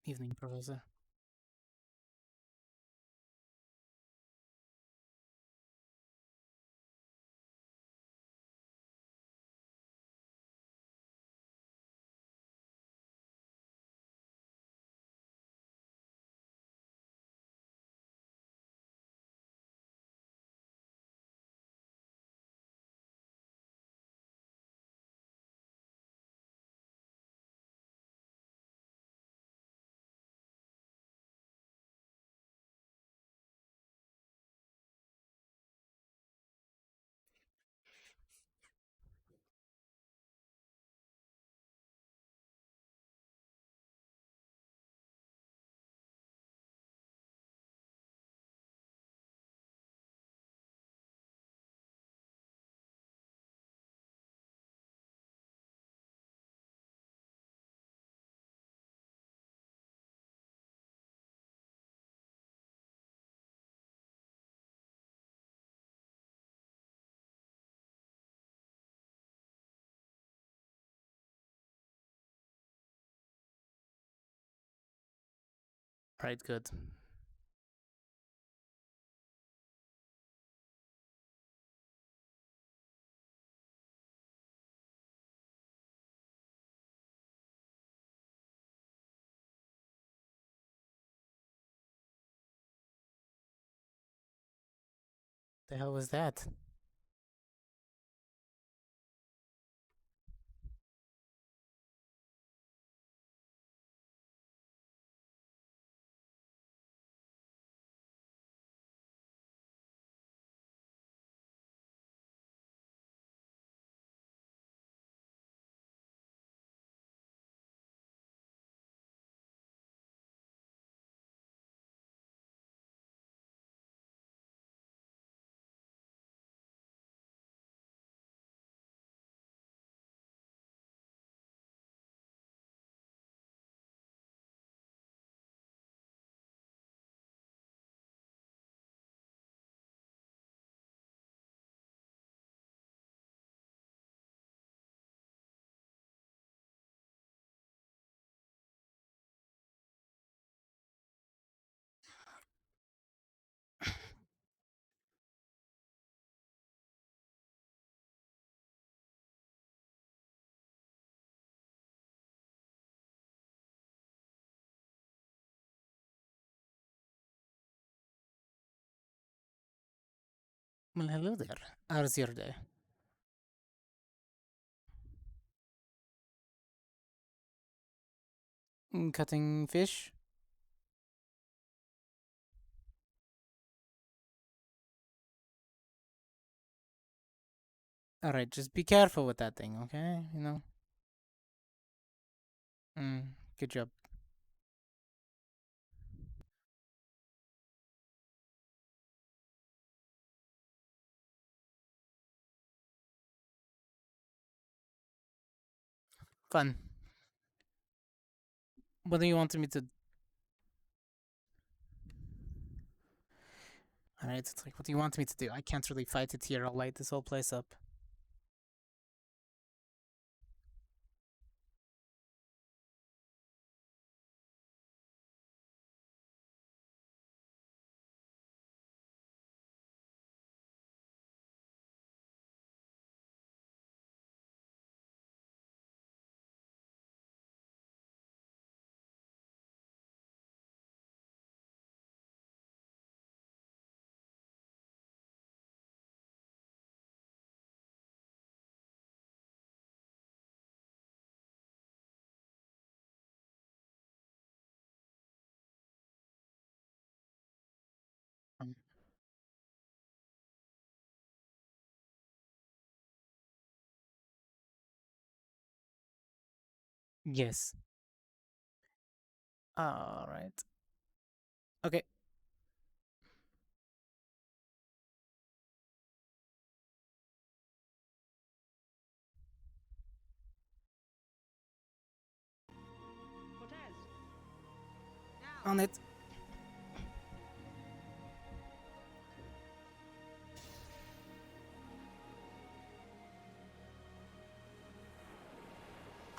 Evening, Professor. Right, good. The hell was that? Well, hello there. How's your day? Cutting fish? Alright, just be careful with that thing, okay? You know? Good job. Fun. What do you want me to... Alright, it's like, what do you want me to do? I can't really fight it here. I'll light this whole place up. Um, yes. Alright. Okay. Cortez, On now! it.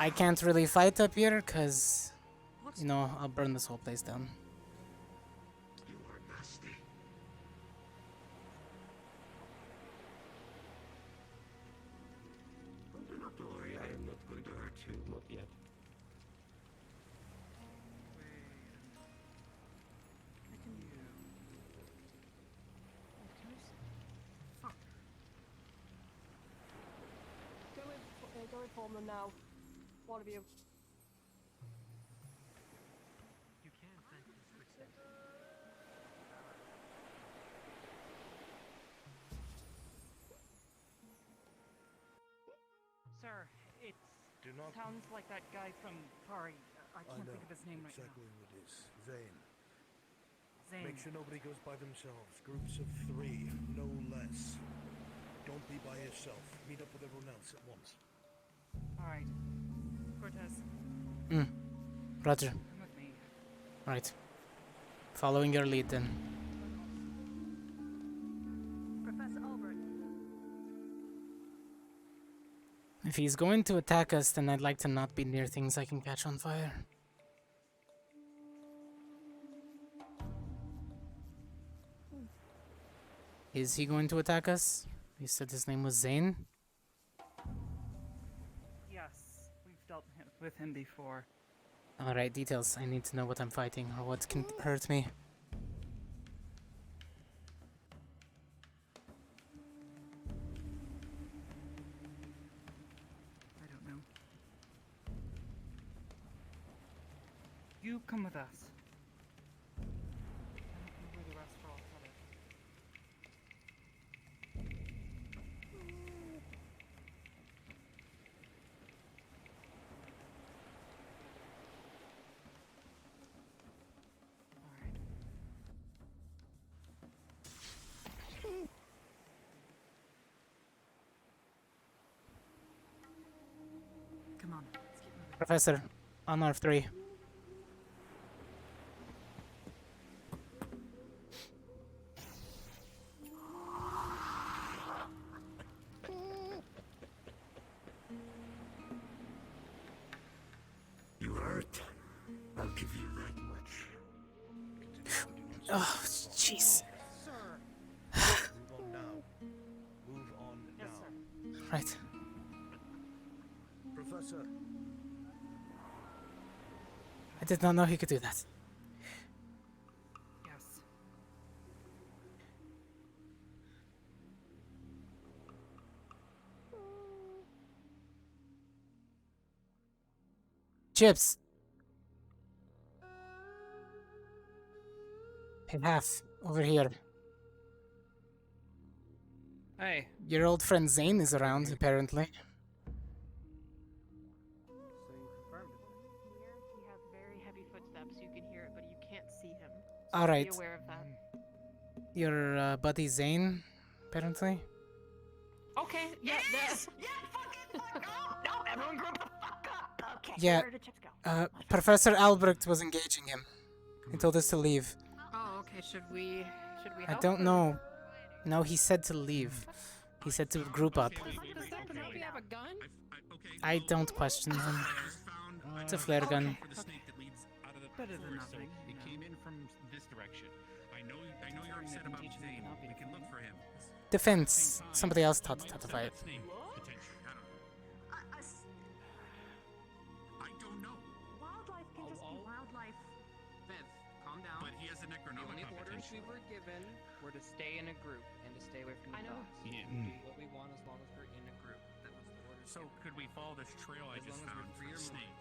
I can't really fight up here, cause... You know, I'll burn this whole place down. You are nasty. But do not worry, I am not going to hurt you, not yet. Fuck. Go inform them now. One of you. You can thank this quick step. Sir, it Do not. sounds like that guy from Pari. I can't know think of his name exactly who it is. Zane. right now. Make sure nobody goes by themselves. Groups of 3, no less. Don't be by yourself. Meet up with everyone else at once. Alright. Cortez, Roger. come with me. Right. Following your lead then. Professor Albert. If he's going to attack us, then I'd like to not be near things I can catch on fire. Is he going to attack us? You said his name was Zane? Yes, we've dealt with him before. Alright, details. I need to know what I'm fighting or what can hurt me. I don't know. You come with us. I don't know where the rest are all headed. Alright. Come on, let's keep moving. Professor, on R3. You hurt. I'll give you that much. Oh, jeez. Move on now. Move on Yes, now. sir. Right. Professor, I did not know he could do that. Yes. Chips! Hey, half. Over here. Hey. Your old friend Zane is around, apparently. So you confirmed it. Here, he has very heavy footsteps. You can hear it, but you can't see him. Alright. Be aware of that. Your buddy Zane, apparently. Okay. Yeah. Yeah, fucking fuck up! No, everyone group the fuck up! Okay, Yeah. Where did chips go? Professor Albrecht was engaging him. He told us to leave. Oh, okay. Should we I help? don't or- know. No, he said to leave. He said to group up. Does that help you have a gun? I don't question him. It's a flare gun. Better than nothing. It came in from this direction. I know you're upset about Zane. We can look for him. Defense. Somebody else taught how to fight. Potentially, I don't know. Wildlife can just be wildlife. Bev, calm down. But he has a The only Necronomicon orders we potential. were given were to stay in a group and to stay away from the I know. dogs. Yeah. We can do what we want as long as we're in a group. That was the orders. So given. could we follow this trail I As just long as we're found for free the or snake?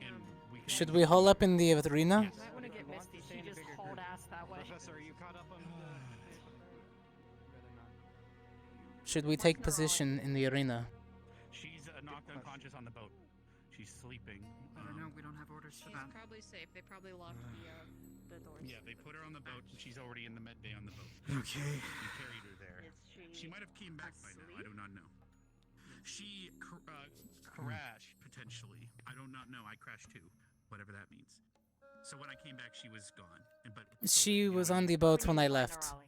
And we can Should we haul up in the arena? Yes. Might want to get Misty. She just hauled ass that way. Professor, are you caught up on Rather not. Should we take position in the arena? She's knocked unconscious on the boat. She's sleeping. I don't know. We don't have orders for She's that. probably safe. They probably locked the doors. Yeah, they put her on the boat and she's already in the med bay on the boat. Okay. We carried her there. Is She might have came back by now. I asleep? do not know. She crashed potentially. I do not know. I crashed too, whatever that means. So when I came back, she was gone. And but so, She you know was what I on mean? the boat We when need I to find left. our alley.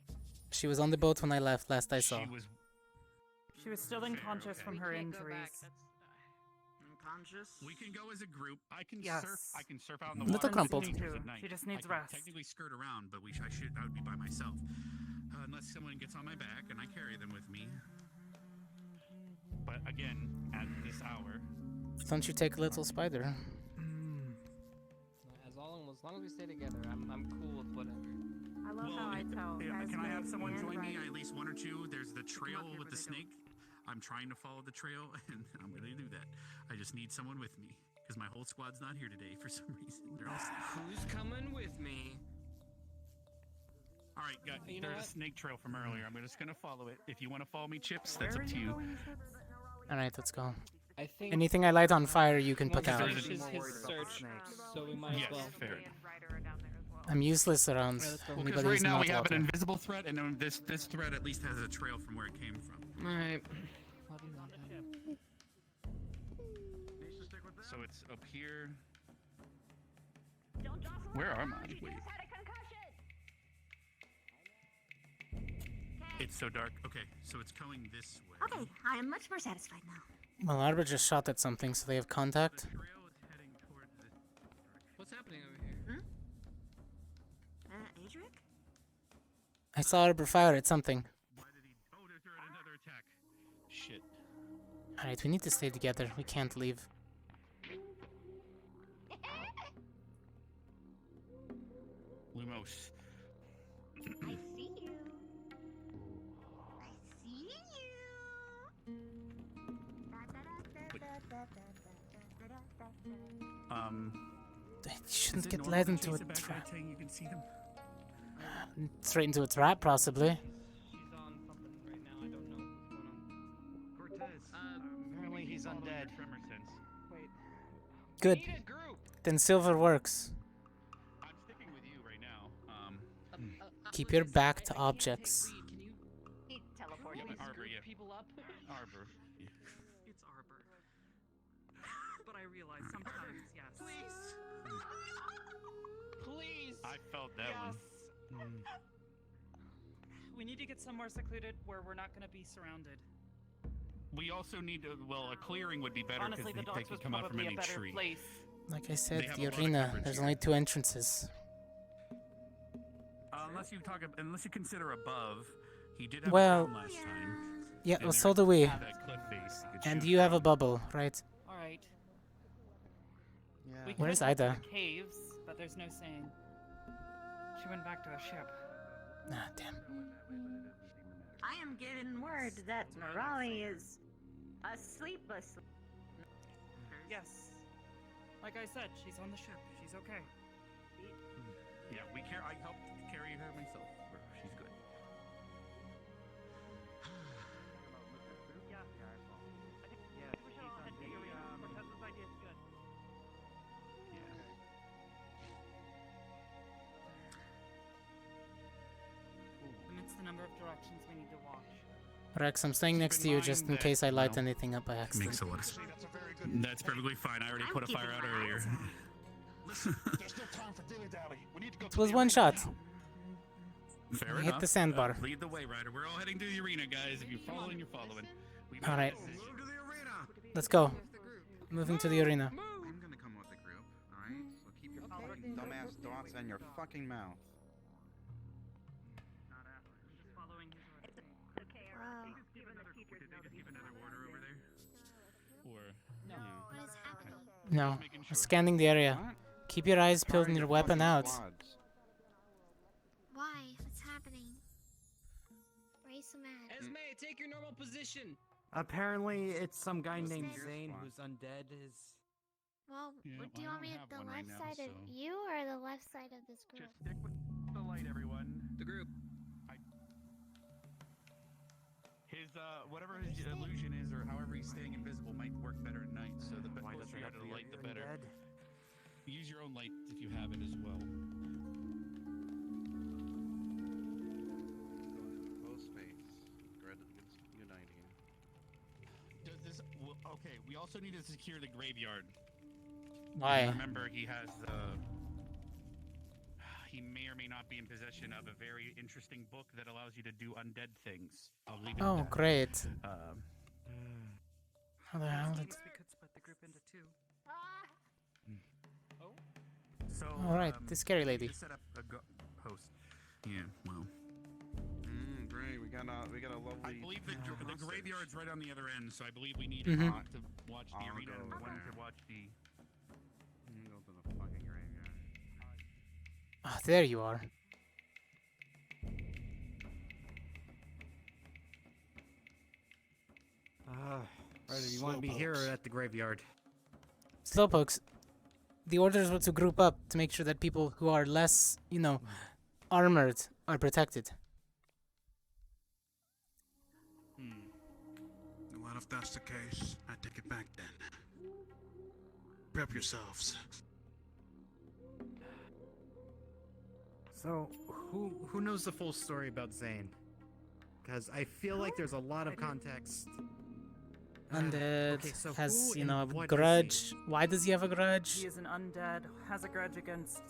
She was on the boat when I left, last I saw. She was She was still unconscious okay. from We her can't go back. injuries. That's, unconscious? We can go as a group. I can Yes. surf. I can surf out in the Little water. crumpled. At Too. night. She just I needs can rest. technically skirt around, but I would be by myself. Unless someone gets on my back and I carry them with me. But again, at this hour, Don't you take a little spider? As long as we stay together, I'm cool with whatever. I love how I tell. can I have Esme someone and join me? Ryder. At least one or two. There's the trail here, with but the they don't. snake. I'm trying to follow the trail, and I'm going to do that. I just need someone with me because my whole squad's not here today for some reason. They're all. Who's coming with me? All right, guys. You know There's a what? snake trail from earlier. I'm just going to follow it. If you want to follow me, Chips, Where that's are up to you you. going, Chips? Alright, let's go. I think Anything I light on fire, you can once put out. he finishes More his worried about the search, snakes. so we might Yes, as well. fair. Esme and Ryder are down there as well. I'm useless around Yeah, let's go. Well, anybody because who's right now not we have water. an invisible threat, and this threat at least has a trail from where it came from. Alright. So it's up here. Where am I? Wait. It's so dark. Okay, so it's going this way. Okay, I am much more satisfied now. Well, Arbor just shot at something, so they have contact. The trail is heading toward this direction. What's happening over here? Adric? I saw Arbor fire at something. Why did he? Oh, there's another attack. Shit. Alright, we need to stay together. We can't leave. Lumos. I see you. I see you. They Is shouldn't it get normal led to into chase a it back trap. out saying you can see them? Straight into a trap, possibly. She's on something right now. I don't know what's going on. Cortez. Apparently he's undead. Tremor sense. Wait. Good. Need a group. Then silver works. I'm sticking with you right now. Keep your back to objects. Can you He teleported. Yeah, please Arbor, group yeah. people up? Arbor. It's Arbor. But I realize sometimes, yes. Please. I felt that one. We need to get somewhere secluded where we're not going to be surrounded. We also need to. Well, a clearing would be better because Honestly, the they docks could was come out from probably any a better tree. place. Like I said, have a the lot of arena, coverage there's here. only 2 entrances. Unless you consider above, he did have Well- a gun last time. Yeah, And well, there so do we. That cliff face. could And shoot you have a from. bubble, right? All right. Yeah. We Where's could head to Ida? the caves, but there's no saying. She went back to the ship. Ah, damn. I am given word that Morali is asleep. Yes. Like I said, she's on the ship. She's okay. Yeah, I helped carry her myself. She's good. Limits the number of directions we need to watch. Rex, I'm staying Keep next in to you mind just in that, case I light no, anything up by accident. Makes a lot of sense. That's perfectly fine. I already I'm put a keeping fire out my earlier. eyes on. Listen, there's no time for dilly-dally. We need to go It to was the one arena shot. now. Fair Hit enough. the sandbar. Lead the way, Ryder. We're all heading to the arena, guys. If you're following, you're following. We All right. made a decision. Move to the arena. Let's go. Moving to the arena. I'm gonna come with the group, alright? So keep your fucking dumbass thoughts in your fucking mouth. Just following his orders. Wow. Did they just give another order over there? Or What is happening? No, making we're sure. scanning the area. What? Keep your eyes peeled and Fire your weapon fucking out. squads. Why? What's happening? Why are you so mad? Esme, take your normal position. Apparently, it's some guy Who's named this? Zane who's undead. Well, Yeah, do you I want me don't at have the one right left now, side of so- you or the left side of this group? Just stick with the light, everyone. The group. His whatever his illusion is, or however he's staying invisible, might work better at night. So the Why closer does you he have have to the to light, the be better. undead? Use your own light if you have it as well. Close space. Dread is uniting. Does this? Well, okay, we also need to secure the graveyard. Why? Remember, he has he may or may not be in possession of a very interesting book that allows you to do undead things. I'll leave it at Oh, that. great. Um, How the hell did... We could split the group into two. So, Alright, the scary lady. To set up a post. Yeah, well. Great. We got a lovely. I believe the graveyard's right on the other end, so I believe we need Mhm. to watch the arena and one to watch the. Go to the fucking graveyard. Ah, there you are. Right, you want to be here or at the graveyard? Slowpokes, the orders were to group up to make sure that people who are less, armored are protected. Well, if that's the case, I take it back then. Prep yourselves. So, who knows the full story about Zane? Because I feel like there's a lot of context. Undead okay, so has, who and a what is grudge. Why does he have a grudge? He is an undead, has a grudge against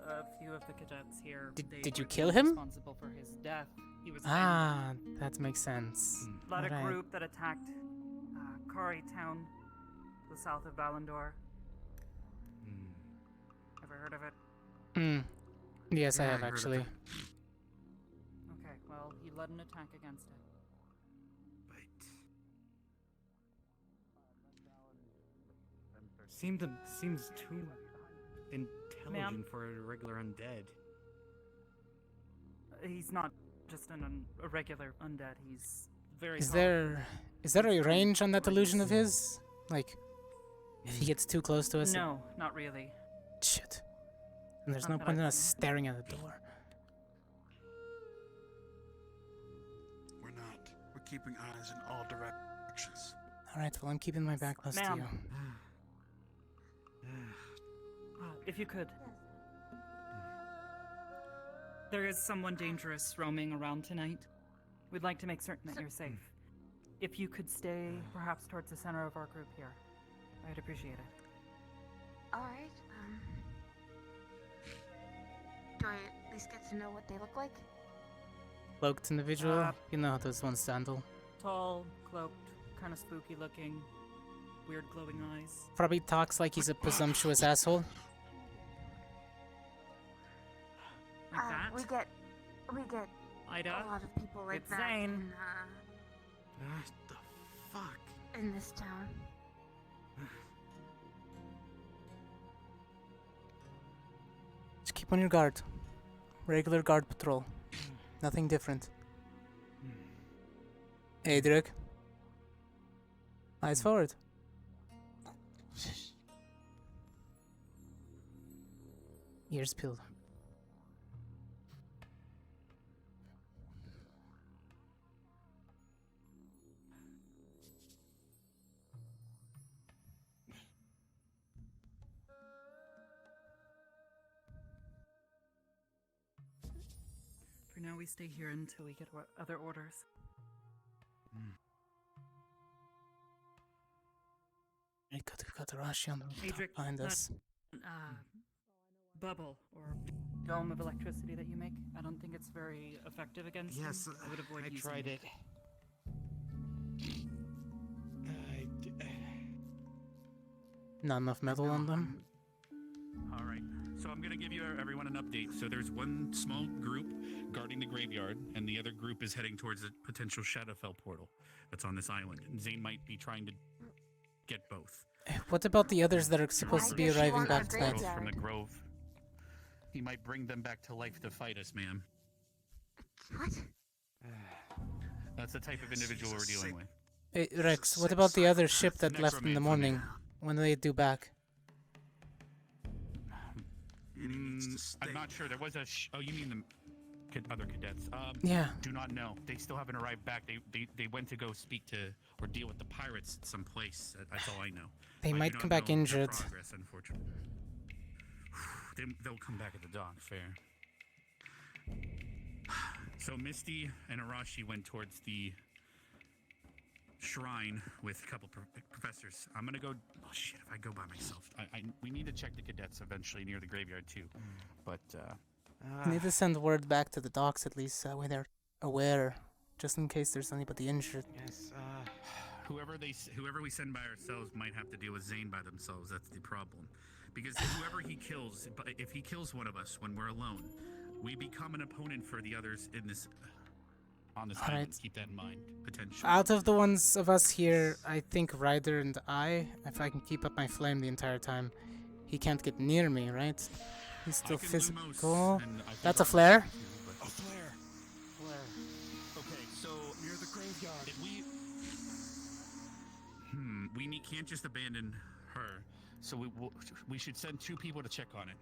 a few of the cadets here. Did you were kill him? Responsible for his death. He was Ah, that makes sense. led a Alright. group that attacked Kari town, to the south of Balindor. Ever heard of it? Yes, I Yeah, have I heard of actually. it. Okay, well, he led an attack against it. Seems too intelligent for a regular undead. He's not just a regular undead. He's very. Is powerful. there a range on that illusion of his? Like, if he gets too close to us? No, not really. Shit. And there's Not no that point in I've us seen. staring at the door. We're not. We're keeping eyes in all directions. Alright, well, I'm keeping my back close to Ma'am. you. If you could. There is someone dangerous roaming around tonight. We'd like to make certain that you're safe. If you could stay perhaps towards the center of our group here, I'd appreciate it. Alright, do I at least get to know what they look like? Cloaked individual? You know how those ones handle. Tall, cloaked, kind of spooky looking, weird glowing eyes. Probably talks like he's a presumptuous asshole. Like that? We get Ida? a lot of people like It's that Zane. What the fuck? in this town. Just keep on your guard. Regular guard patrol. Nothing different. Adric. Eyes forward. Ears peeled. For now, we stay here until we get other orders. I got the Rashi on the rooftop Adric, behind us. Bubble or dome of electricity that you make. I don't think it's very effective against them. Yes, I would avoid I using tried it. Not enough metal on them. All right. So I'm gonna give you everyone an update. So there's one small group guarding the graveyard, and the other group is heading towards a potential Shadowfell portal that's on this island. And Zane might be trying to get both. What about the others that are supposed to be guess you arriving want back our tonight? graveyard. From the grove. He might bring them back to life to fight us, ma'am. What? That's the type of individual we're dealing with. Hey, Rex, what about the other ship that left in the morning? When do they do back? I'm not sure. There was a. Oh, you mean the other cadets? Yeah. Do not know. They still haven't arrived back. They went to go speak to or deal with the pirates at some place. That's all I know. They I do might not come back know their injured. Progress, unfortunately. They'll come back at the dock. Fair. So Misty and Arashi went towards the shrine with a couple professors. I'm gonna go. Oh shit! If I go by myself, we need to check the cadets eventually near the graveyard too. But Need to send word back to the docks at least, that way they're aware, just in case there's anybody injured. Yes, whoever we send by ourselves might have to deal with Zane by themselves. That's the problem, because whoever he kills, if he kills one of us when we're alone, we become an opponent for the others in this on this island. Alright. Keep that in mind. Potentially. Out of the ones of us here, I think Ryder and I, if I can keep up my flame the entire time, he can't get near me, right? He's still physical. That's a flare. A flare. Flare. Okay, so Near the graveyard. did we? Can't just abandon her. So we should send 2 people to check on it.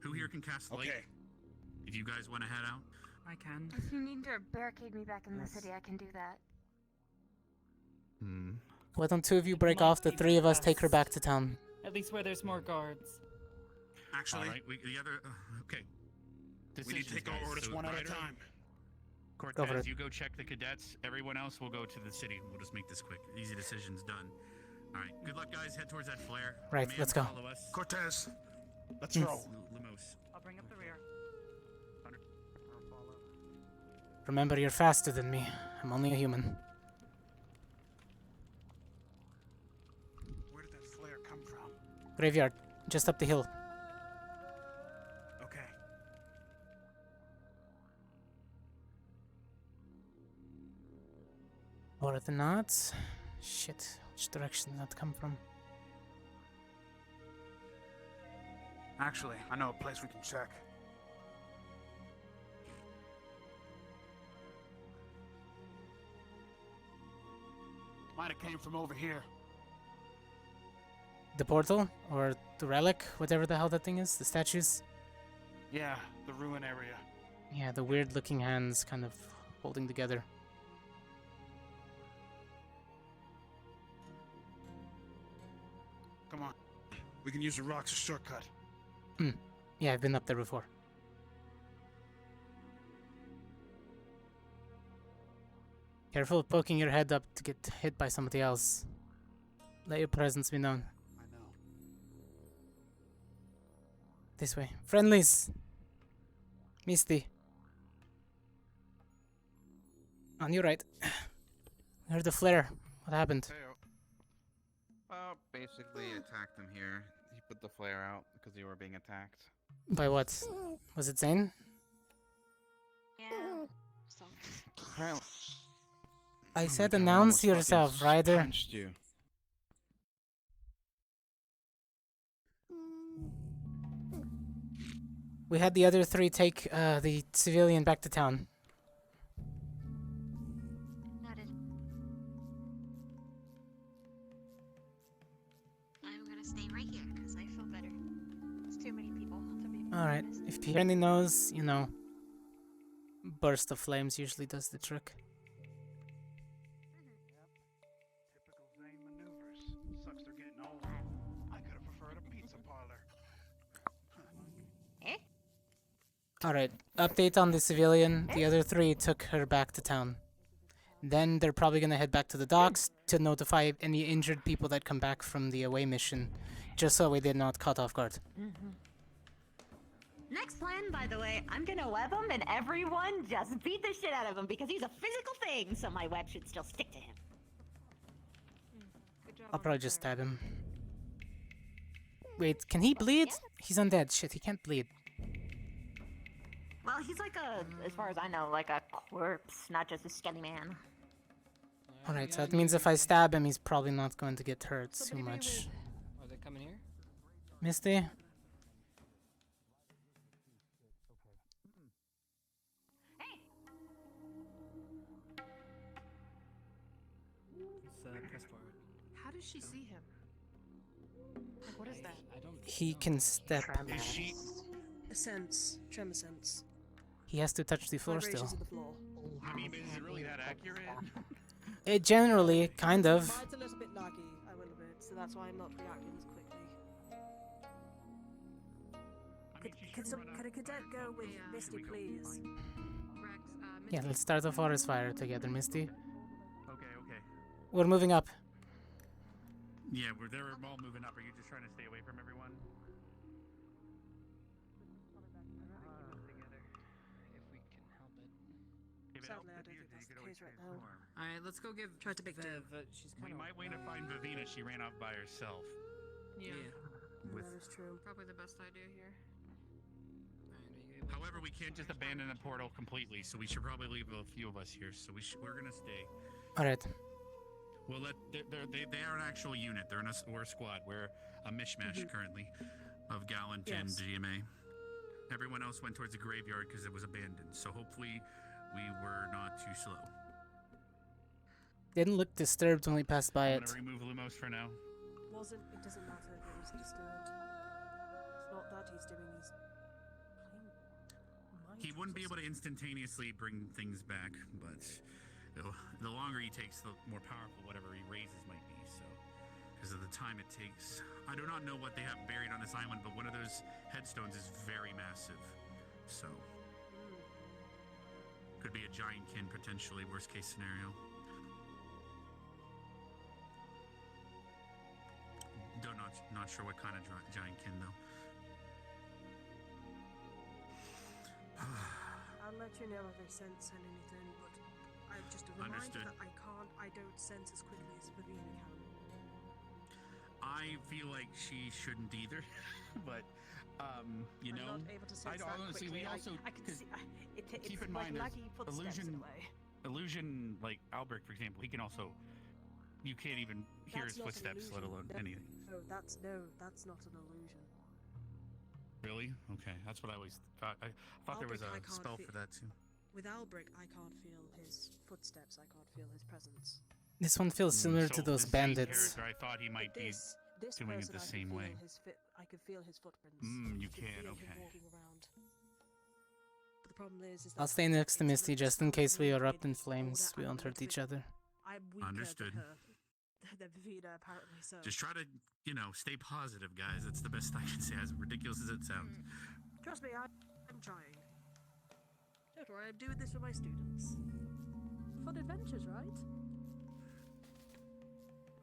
Who here can cast light? Okay. If you guys want to head out. I can. If you need to barricade me back in the city, I can do that. Why don't 2 of you break off? The 3 of us take her back to town. At least where there's more guards. Actually, All right. The other. Okay. we need to take our orders one at a time. Cortez, you go check the cadets. Everyone else will go to the city. We'll just make this quick. Easy decisions done. All right. Good luck, guys. Head towards that flare. Right, Man, let's go. follow us. Cortez, let's roll. Lumos. I'll bring up the rear. Remember, you're faster than me. I'm only a human. Where did that flare come from? Graveyard, just up the hill. Okay. Or the knots? Shit, which direction did that come from? Actually, I know a place we can check. Might have came from over here. The portal? Or the relic? Whatever the hell that thing is? The statues? Yeah, the ruin area. Yeah, the weird looking hands kind of holding together. Come on. We can use the rocks as a shortcut. Yeah, I've been up there before. Careful of poking your head up to get hit by somebody else. Let your presence be known. I know. This way. Friendlies! Misty. On your right. I heard the flare. What happened? Basically attacked him here. He put the flare out because you were being attacked. By what? Was it Zane? Yeah. So. I said announce yourself, Ryder. Punched you. We had the other 3 take the civilian back to town. Noted. I'm gonna stay right here because I feel better. It's too many people to be. Alright, if you hear any noise, you know, burst of flames usually does the trick. Typical Zane maneuvers. Sucks they're getting old. I could have preferred a pizza parlor. Eh? Alright, update on the civilian. The other 3 took her back to town. Then they're probably gonna head back to the docks to notify any injured people that come back from the away mission, just so we did not caught off guard. Next plan, by the way, I'm gonna web him and everyone just beat the shit out of him because he's a physical thing, so my web should still stick to him. Good job I'll on probably the just flare. stab him. Wait, can he bleed? He's undead. Shit, he can't bleed. Well, he's like a, as far as I know, like a corpse, not just a skelly man. Alright, so that means if I stab him, he's probably not going to get hurt too Somebody much. Are they coming here? Misty? Press forward. How does she see him? Like, what is that? I don't. He can step. Is she? A sense. Tremor sense. He has to touch the floor still. Vibrations of the floor. I mean, is it really that accurate? It generally, kind of. Mine's a little bit laggy, I will admit, so that's why I'm not reacting as quickly. Could a cadet go with Misty, please? Rex, Yeah, let's start a forest fire together, Misty. Okay, okay. We're moving up. Yeah, they're all moving up. Are you just trying to stay away from everyone? Together, if we can help it. If Sadly, I don't think that's the case right now. All right, let's go give. Tried to make do. She's We kind of. might wait to find Vivina. She ran off by herself. Yeah. With, That is true. Probably the best idea here. however, we can't just abandon the portal completely, so we should probably leave a few of us here. So we're gonna stay. All right. Well, they are an actual unit. We're a squad. We're a mishmash currently of Gallant and GMA. Everyone else went towards the graveyard because it was abandoned. So hopefully we were not too slow. Didn't look disturbed when we passed by I'm it. gonna remove Lumos for now. It doesn't matter if it was disturbed. It's not that he's doing these. He wouldn't be able to instantaneously bring things back, but the longer he takes, the more powerful whatever he raises might be. So, because of the time it takes, I do not know what they have buried on this island, but one of those headstones is very massive. So, could be a giant kin potentially. Worst case scenario. Not sure what kind of giant kin though. I'll let you know if I sense anything, but I'm just a reminder Understood. that I don't sense as quickly as Vivian can. I feel like she shouldn't either, but you I'm know, not able to sense that honestly, quickly. we also I can see. keep It's in mind like there's laggy footsteps in a way. illusion, like Albrecht, for example, he can also. You can't even hear his That's not an footsteps, let alone illusion. anything. That's not an illusion. Really? Okay, that's what I always thought. I thought there was a Albrecht, I can't spell feel- for that too. With Albrecht, I can't feel his footsteps. I can't feel his presence. This one feels similar So to those this Zane bandits. character, I thought he might be This doing it person, the I same can way. feel I can feel his footprints. You I can, feel okay. him walking around. But the problem is I'll that stay next to it's Misty another just in spell case we that erupt in made flames. older We and don't hurt a each bit- other. I'm weaker Understood. than her. Than Vivina, apparently. So Just try to, stay positive, guys. That's the best I can say, as ridiculous as it sounds. trust me, I'm trying. Don't worry, I'm doing this for my students. Fun adventures, right?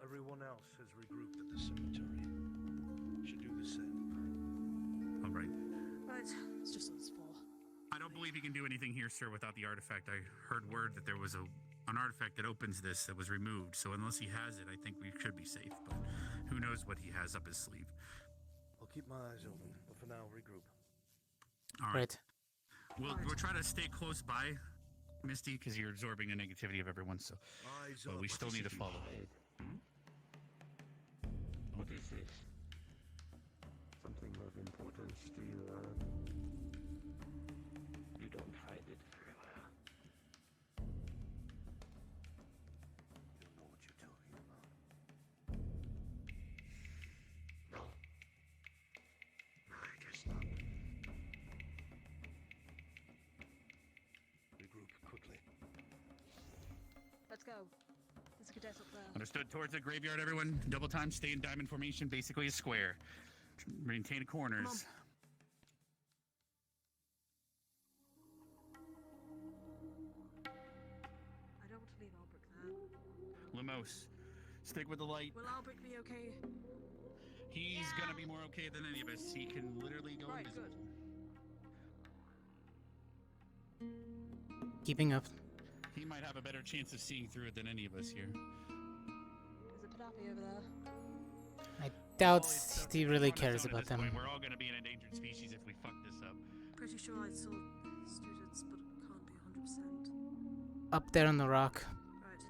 Everyone else has regrouped at the cemetery. Should do the same. All right. Right, it's just us four. I don't believe he can do anything here, sir, without the artifact. I heard word that there was an artifact that opens this that was removed. So unless he has it, I think we should be safe. But who knows what he has up his sleeve. I'll keep my eyes open, but for now, regroup. All Right. We'll try to stay close by, Misty, because you're absorbing the negativity of everyone. So, Eyes but up. we still need to follow. What is this? Something of importance to you, you don't hide it very well. You don't know what you're talking about. No. I guess not. Regroup quickly. Let's go. There's a cadet up there. Understood. Towards the graveyard, everyone. Double time. Stay in diamond formation. Basically a square. Maintain corners. I don't want to leave Albrecht there. Lumos, stick with the light. Will Albrecht be okay? He's gonna be more okay than any of us. He can literally go Right, invisible. Keeping up. He might have a better chance of seeing through it than any of us here. There's a Panapi over there. I doubt Well, he really it's on cares its own at about this them. point. We're all gonna be an endangered species if we fuck this up. Pretty sure I saw students, but can't be 100%. Up there on the rock. Right.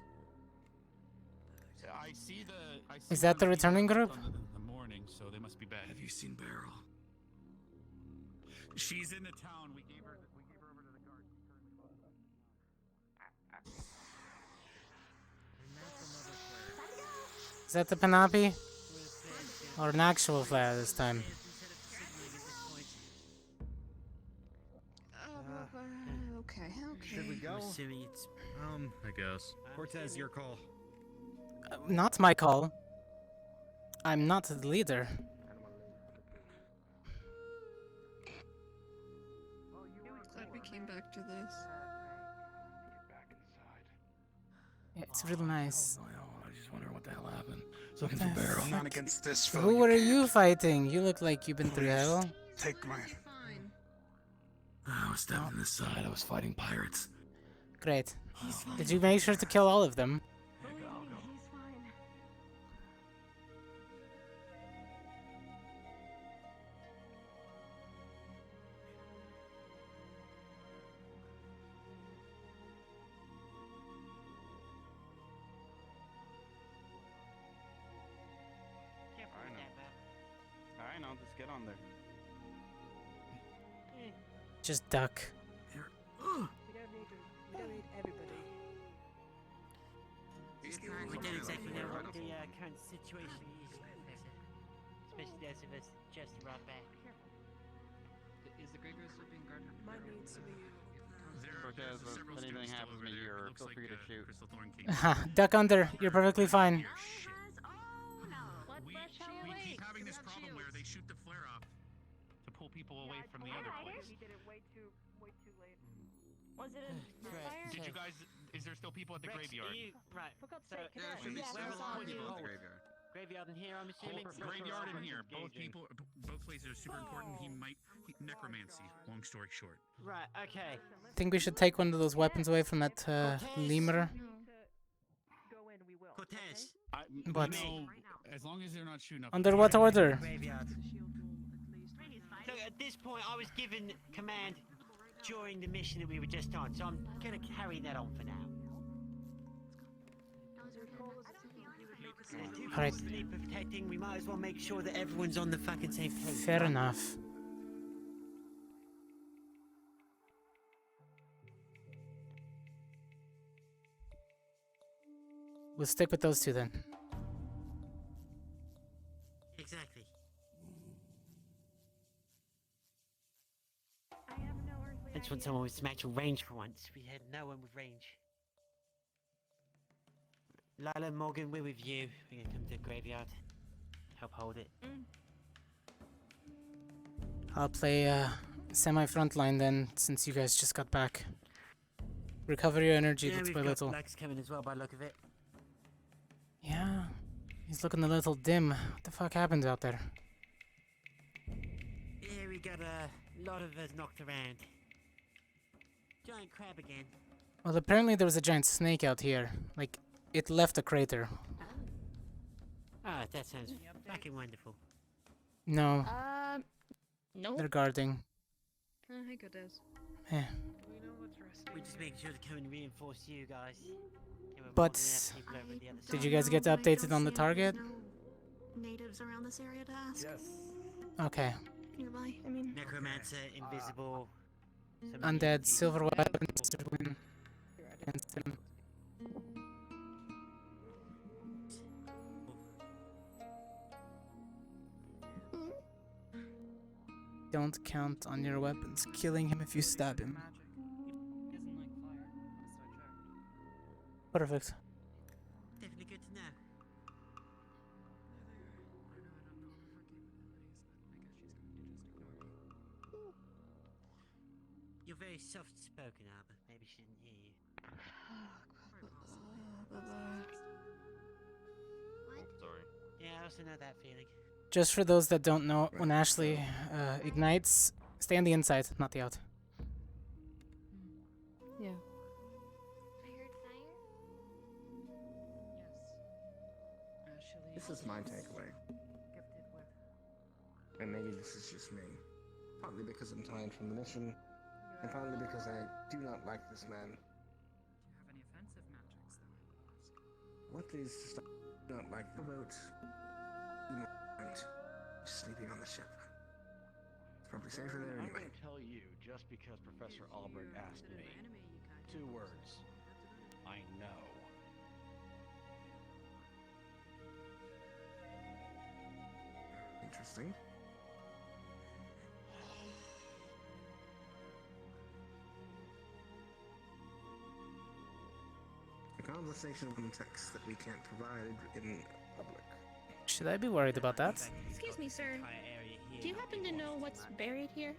I see the. Is that the returning group? In the morning, so they must be back. Have you seen Beryl? She's in the town. We gave her over to the guard. Is that the Panapi? Or an actual flare this time? Okay. Should we go? I guess. Cortez, your call. Not my call. I'm not the leader. Glad we came back to this. Yeah, it's real nice. I just wonder what the hell happened. Looking for Beryl. Not against this fellow. Who are you fighting? You look like you've been through hell. Take my. Fine. I was stabbed in the side. I was fighting pirates. Great. Did you make sure to kill all of them? I know, just get on there. Just duck. We don't need everybody. We don't exactly know what the current situation is, Professor. Especially those of us just arrived back. Is the graveyard still being guarded? Mine needs to be. Cortez, if anything happens to me here, feel free to shoot. Duck under. You're perfectly fine. We keep having this problem where they shoot the flare off to pull people away from the other place. He did it way too late. Was it a fire? Did you guys? Is there still people at the graveyard? Right. For God's So, sake, can I- Should be Yeah, several that's all people you. at the graveyard. Graveyard in here, I'm assuming. Graveyard in here. Both places are super important. Necromancy. Long story short. Right. Okay. I think we should take one of those weapons away from that lemur. Cortez. What? No, as long as they're not shooting up. Under what order? Graveyard. So at this point, I was given command during the mission that we were just on, so I'm gonna carry that on for now. Alright. Protecting, we might as well make sure that everyone's on the fucking same page. Fair enough. We'll stick with those two then. Exactly. I just want someone with some actual range for once. We had no one with range. Lila, Morgan, we're with you. We're gonna come to the graveyard. Help hold it. I'll play semi-frontline then, since you guys just got back. Recover your energy Yeah, little we've by got little. Lex coming as well by the look of it. Yeah, he's looking a little dim. What the fuck happened out there? Yeah, we got a lot of us knocked around. Giant crab again. Well, apparently there was a giant snake out here. Like, it left a crater. Ah, that sounds fucking wonderful. No, No. they're guarding. Hi, Cortez. Eh. We're just making sure to come and reinforce you guys. There were more But than enough people over the other did side. you guys get updated on the target? Natives around this area to ask. Yes. Okay. Nearby. I mean, Necromancer, invisible. Undead, silver weapons to win against him. Don't count on your weapons killing him if you stab him. Perfect. Definitely good to know. You're very soft-spoken, Albert. Maybe she didn't hear you. Sorry. Yeah, I also know that feeling. Just for those that don't know, when Ashley ignites, stay on the inside, not the out. Yeah. I heard fire. This is my takeaway. And maybe this is just me. Partly because I'm tired from the mission, and partly because I do not like this man. Do you have any offensive magics, though? What is just not like the boat? Sleeping on the ship. It's probably safer there I'm anyway. going to tell you just because Professor Albrecht asked me. 2 words. I know. Interesting. A conversation in text that we can't provide in public. Should I be worried about that? Excuse me, sir. Do you happen to know what's buried here?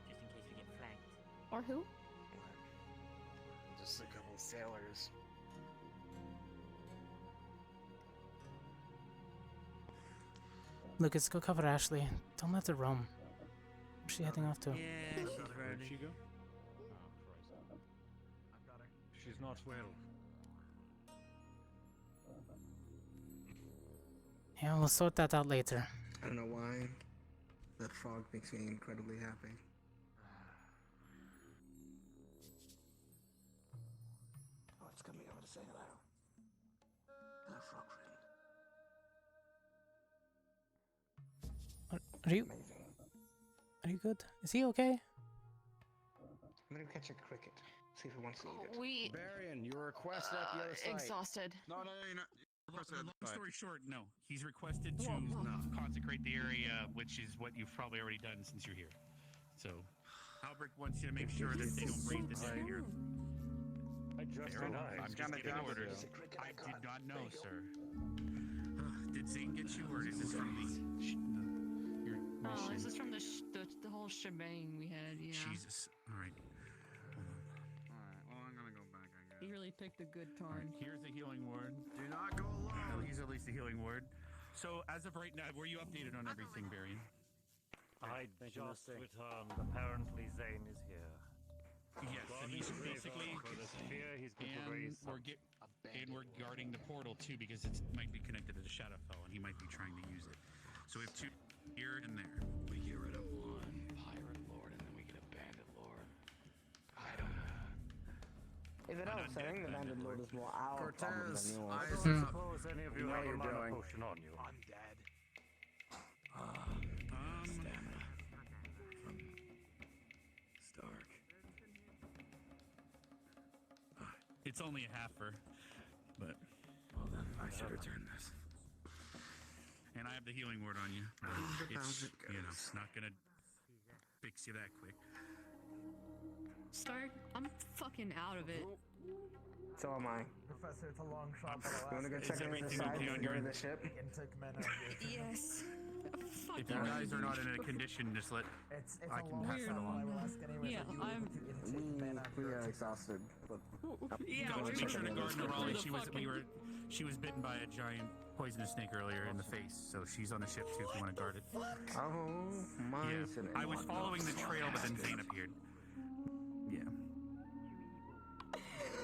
Just in case we get flanked. Or who? Just a couple sailors. Lucas, go cover Ashley. Don't let her roam. Where's she heading off to? Yeah, she's roaming. Where'd she go? I've got her. she's not well. Yeah, we'll sort that out later. I don't know why. That fog makes me incredibly happy. Oh, it's coming over to say hello. Hello, frog friend. Are you? Amazing. Are you good? Is he okay? I'm gonna catch a cricket. See if he wants to eat it. We Barian, you were requested at the other site. exhausted. No, you're not. Long story short, no. He's requested to consecrate the area, which is what you've probably already done since you're here. So, Albrecht wants you to make sure that they don't raid the dead here. I just Fair did. enough. I'm just giving orders. I did not know, sir. Did Zane get you, or is this from your Oh, mission? this is from the whole shebang we had, yeah. Jesus. All right. Well, I'm gonna go back, I guess. He really picked a good All right, time. here's the healing ward. Do not go alone. I'll use at least the healing ward. So, as of right now, were you updated on everything, Barian? I just returned. Apparently Zane is here. Yes, and he's basically, He's going to raise and we're guarding the portal too because it might be connected to the Shadowfell, and he might be trying to use it. So we have two here and there. We get rid of one pirate lord, and then we get a bandit lord. I don't know. If it helps, I think the Bandit Lord is more our problem than yours. I suppose any of you know have a you're mana doing. potion on you. I'm dead. Stamina. From Stark. It's only a halfer, but Well then, I should return this. and I have the healing ward on you. But it's it's not gonna fix you that quick. Stark, I'm fucking out of it. So am I. Professor, it's a long shot, but You wanna go check on the everything side okay on and go your to the end? ship? Intake men are here. Yes. If you guys are not in a condition, just let It's I a can long pass shot, that but I along. will ask anyways, Yeah, are you able to intake men on We your are team? exhausted, but Yeah, Don't we're make sure to gonna- guard Nerali. Motherfucking- She was bitten by a giant poisonous snake earlier in the face, so she's on the ship too if you want to guard it. oh my Yeah, goodness. I was following the trail, but then Zane appeared. Yeah.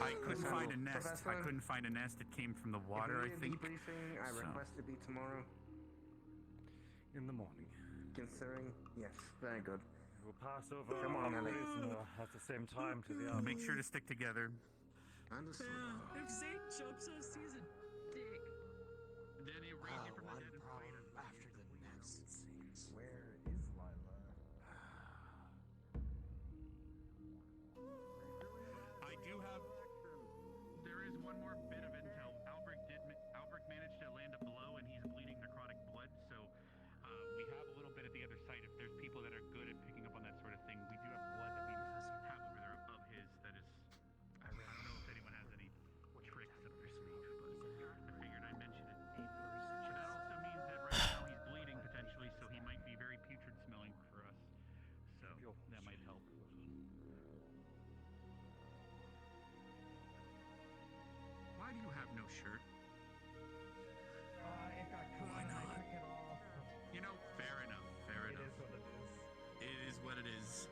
I couldn't find a nest. Professor? I couldn't find a nest. It came from the water, I If we think. need a debriefing, I So. request to be tomorrow. In the morning. Considering, yes, very good. We'll pass over Come on, our Ellie. prisoner at the same time to the other. Make sure to stick together. Understood. If Zane jumps us, he's a dick. Then he raised you from the dead and problem after the next, it seems. Where is Lila? I do have. There is one more bit of intel. Albrecht managed to land up below, and he's bleeding necrotic blood. So we have a little bit at the other side. If there's people that are good at picking up on that sort of thing, we do have blood that we have over there of his. That is. I don't know if anyone has any tricks up their sleeve, but I figured I'd mention it. But that also means that right now he's bleeding potentially, so he might be very putrid smelling for us. So that might help. Why do you have no shirt? It got caught. Why not? I took it off. You know, fair enough. Fair It enough. is what it is. It is what it is.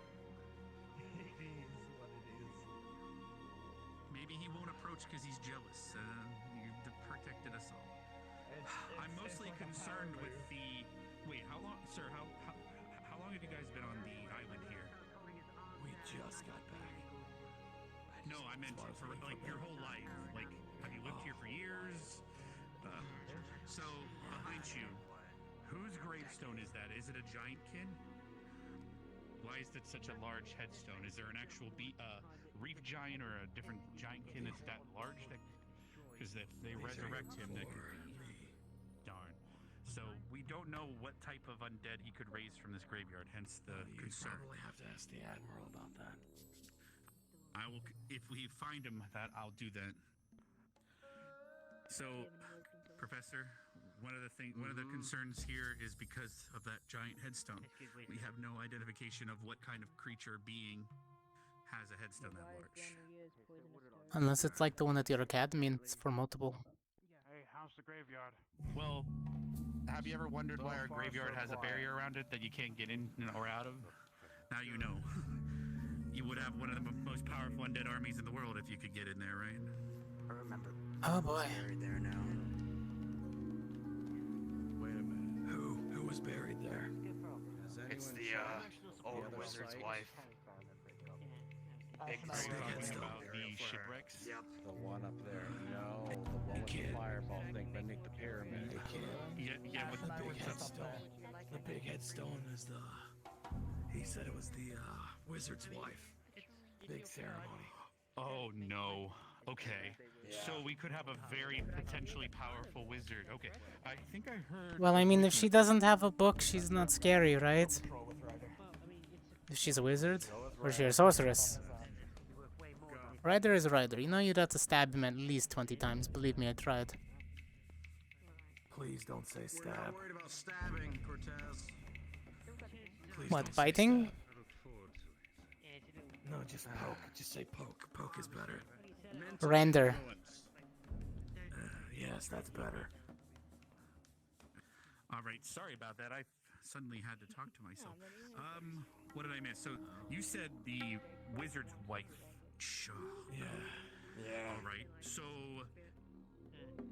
It is what it is. Maybe he won't approach because he's jealous. You've protected us all. I'm mostly like a concerned power with the. Wait, how long, sir? How long have you guys been on the island here? We just got back. No, I meant for like your whole life. Like, have you lived here for years? So behind you, whose gravestone is that? Is it a giant kin? Why is it such a large headstone? Is there an actual reef giant or a different giant kin that's that large? Because if they resurrect him, that could be darn. So we don't know what type of undead he could raise from this graveyard. Hence the concern. Probably have to ask the admiral about that. I will, if we find him, I'll do that. So, Professor, one of the concerns here is because of that giant headstone. We have no identification of what kind of creature being has a headstone that large. Unless it's like the one at your academy and it's for multiple. Hey, how's the graveyard? Well, have you ever wondered why our graveyard has a barrier around it that you can't get in or out of? Now you know. You would have one of the most powerful undead armies in the world if you could get in there, right? I remember. Oh boy. Buried there now. Wait a minute. Who was buried there? It's the old wizard's wife. Big Exactly. about the shipwrecks. Yep. The one up there. No, the one with the fireball thing beneath the pyramid. Yeah, with the big headstone. The big headstone is the. He said it was the wizard's wife. Big ceremony. Oh no. Okay. So we could have a very potentially powerful wizard. Okay. I think I heard. Well, I mean, if she doesn't have a book, she's not scary, right? If she's a wizard, or she's a sorceress. Ryder is a Ryder. You know you'd have to stab him at least 20 times. Believe me, I tried. Please don't say We're stab. not worried about stabbing, Cortez. Please What, don't say biting? stab. No, just poke. Just say poke. Poke is better. Render. Yes, that's better. All right. Sorry about that. I suddenly had to talk to myself. What did I miss? So you said the wizard's wife. Sure. Yeah. All right. So,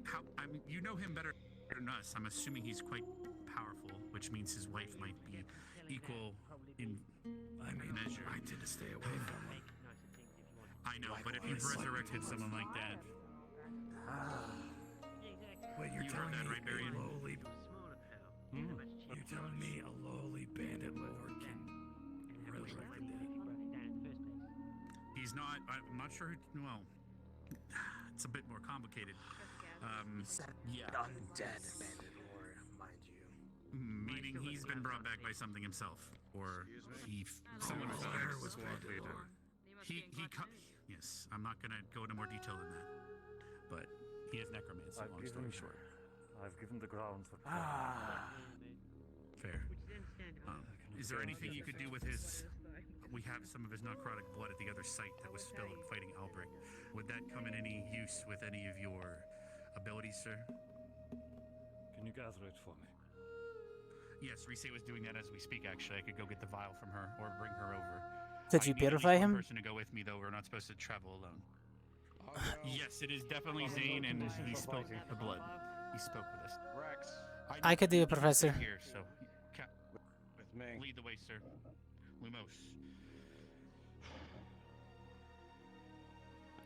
how? I mean, you know him better than us. I'm assuming he's quite powerful, which means his wife might be equal in measure. I tend to stay away from him. I know, but if you've resurrected someone like that, Wait, you're you telling heard that, me right, Barry? a lowly... You're telling me a lowly bandit lord can resurrect the dead? he's not. I'm not sure. Well, it's a bit more complicated. Yeah. Undead bandit lord, mind you. Meaning he's been brought back by something himself, or someone Fire was was bandit lord. Yes, I'm not gonna go into more detail than that, but he has necromancy. Long story short. I've given the ground for Fair. Is there anything you could do with his? We have some of his necrotic blood at the other site that was spilled fighting Albrecht. Would that come in any use with any of your abilities, sir? Can you gather it for me? Yes, Rise was doing that as we speak. Actually, I could go get the vial from her or bring her over. Did you I need at least purify one him? person to go with me, though. We're not supposed to travel alone. Yes, it is definitely Zane, and he spoke the blood. He spoke with us. Rex. I could do it, Professor. Here, so With me. lead the way, sir. Lumos.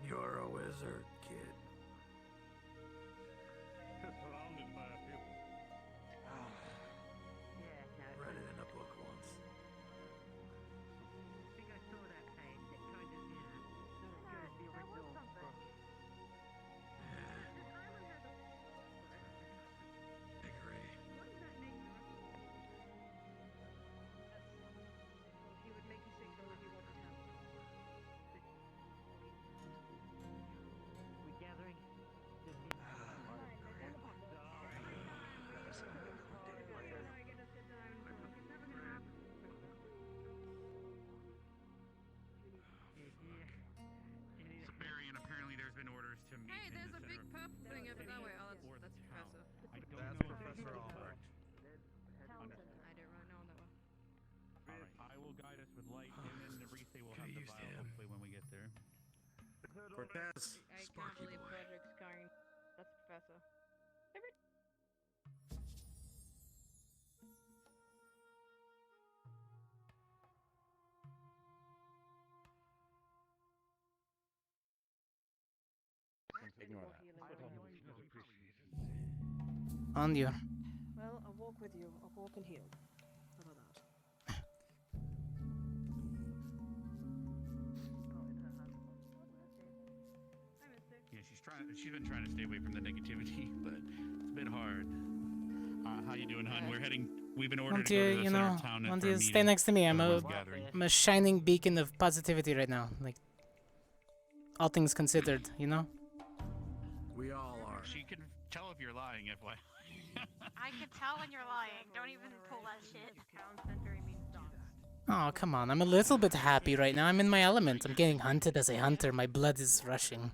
You're a wizard, kid. Surrounded by a people. Read it in a book once. Hey, there's a big purple thing over that way. Oh, that's Professor. That's Professor Albrecht. I don't really know that one. Alright, I will guide us with light, and then the Rise will have the vial, hopefully, when we get there. Cortez. I can't believe Frederick's going. That's Professor. Ignore that. On you. Well, I'll walk with you. I'll walk and heal. How about that? Yeah, she's been trying to stay away from the negativity, but it's a bit hard. How you doing, hon? We've been ordered Want to go you, to the you center know, of town want for a you to stay meeting. next to me. I'm Gathering. a shining beacon of positivity right now. Like, all things considered, you know? We all are. She can tell if you're lying, FY. I can tell when you're lying. Don't even pull that shit. Oh, come on. I'm a little bit happy right now. I'm in my element. I'm getting hunted as a hunter. My blood is rushing.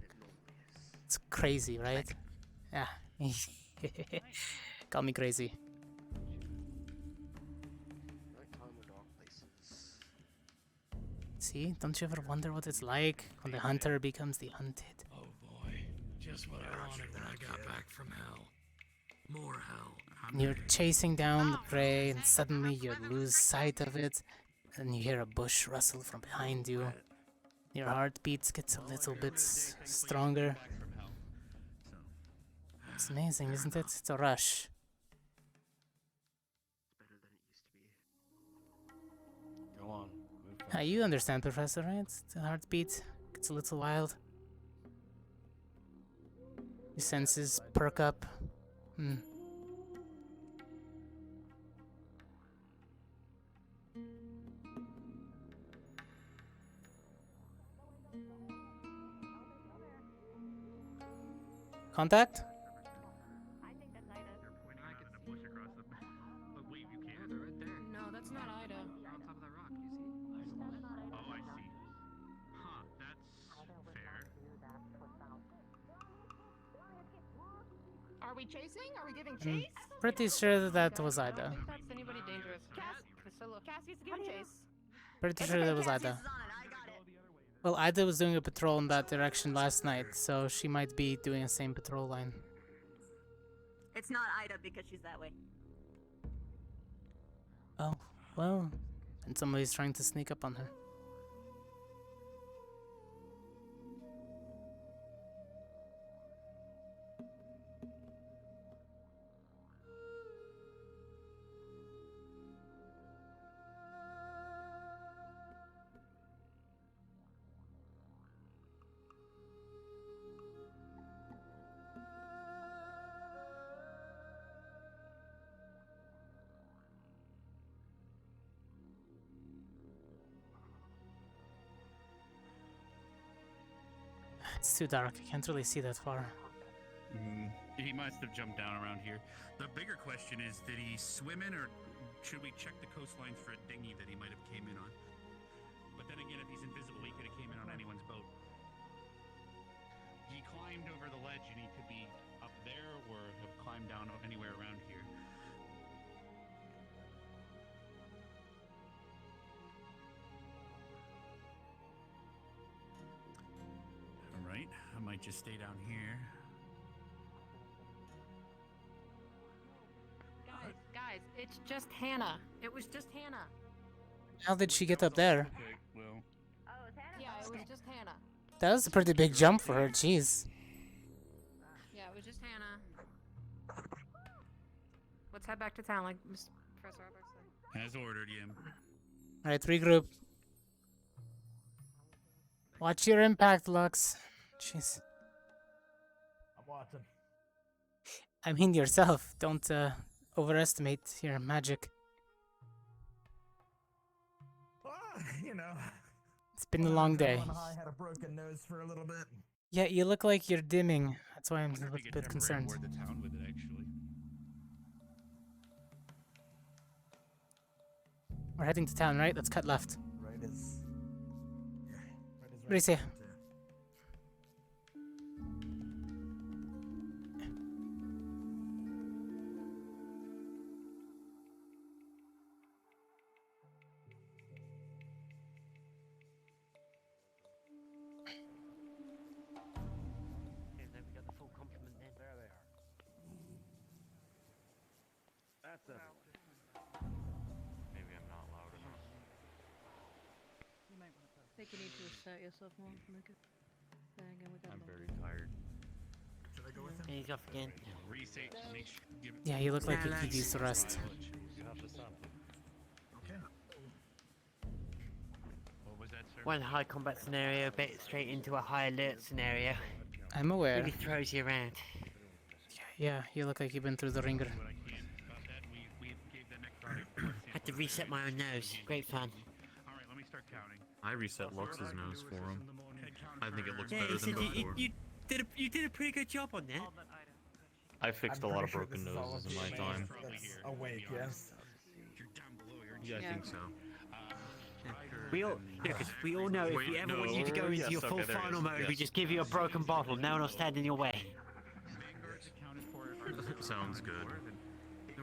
It's crazy, right? Yeah. Call me crazy. See? Don't you ever wonder what it's like when the hunter becomes the hunted? Oh boy, just what I wanted when I got back from hell. More hell. And you're chasing down the prey, and suddenly you lose sight of it, and you hear a bush rustle from behind you. Your heartbeat gets a little bit stronger. It's amazing, isn't it? It's a rush. Go on. You understand, Professor, right? The heartbeat gets a little wild. Your senses perk up. Contact? No, that's not Ida. On top of that rock, you see? Oh, I see. Huh, that's fair. Are we chasing? Are we giving I'm chase? pretty sure that was I Ida. don't think that's anybody dangerous. Priscilla. Cassie's giving chase. Pretty sure that was Ida. Well, Ida was doing a patrol in that direction last night, so she might be doing the same patrol line. It's not Ida because she's that way. Oh, well, and somebody's trying to sneak up on her. It's too dark, I can't really see that far. He must have jumped down around here. The bigger question is, did he swim in, or should we check the coastlines for a dinghy that he might have came in on? But then again, if he's invisible, he could have came in on anyone's boat. He climbed over the ledge, and he could be up there or have climbed down anywhere around here. Alright, I might just stay down here. Guys, it's just Hannah. It was just Hannah. How did she get up there? Okay, well, Yeah, it was just Hannah. That was a pretty big jump for her, jeez. Yeah, it was just Hannah. Let's head back to town, like Mr. Professor Albert said. as ordered, Yim. Alright, regroup. Watch your impact, Lux. Jeez. I'm watching. I mean yourself. Don't overestimate your magic. You know. It's been a long day. I had a broken nose for a little bit. Yeah, you look like you're dimming. That's why I'm a little bit concerned. The town with it, actually. We're heading to town, right? Let's cut left. Right is. What do you say? And then we got the full complement then. There they are. That's it. Maybe I'm not loud enough. I think you need to assert yourself more. I'm very tired. Should I go with him? And he's off again. Reset, make sure, give Yeah, you look like you could use the rest. You have the sample. Okay. What was that, sir? One high combat scenario, bait straight into a high alert scenario. I'm aware. Really throws you around. Yeah, you look like you've been through the ringer. Had to reset my own nose. Great fun. Alright, let me start counting. I reset Lux's nose for him. I think it looks Yeah, better you, than said before. you did a pretty good job on that. I fixed a lot of broken noses in my time. Awake, yes. Yeah, I think so. We all, because we all know if we ever want you to go into your full final mode, we just give you a broken bottle. No one will stand in your way. Sounds good.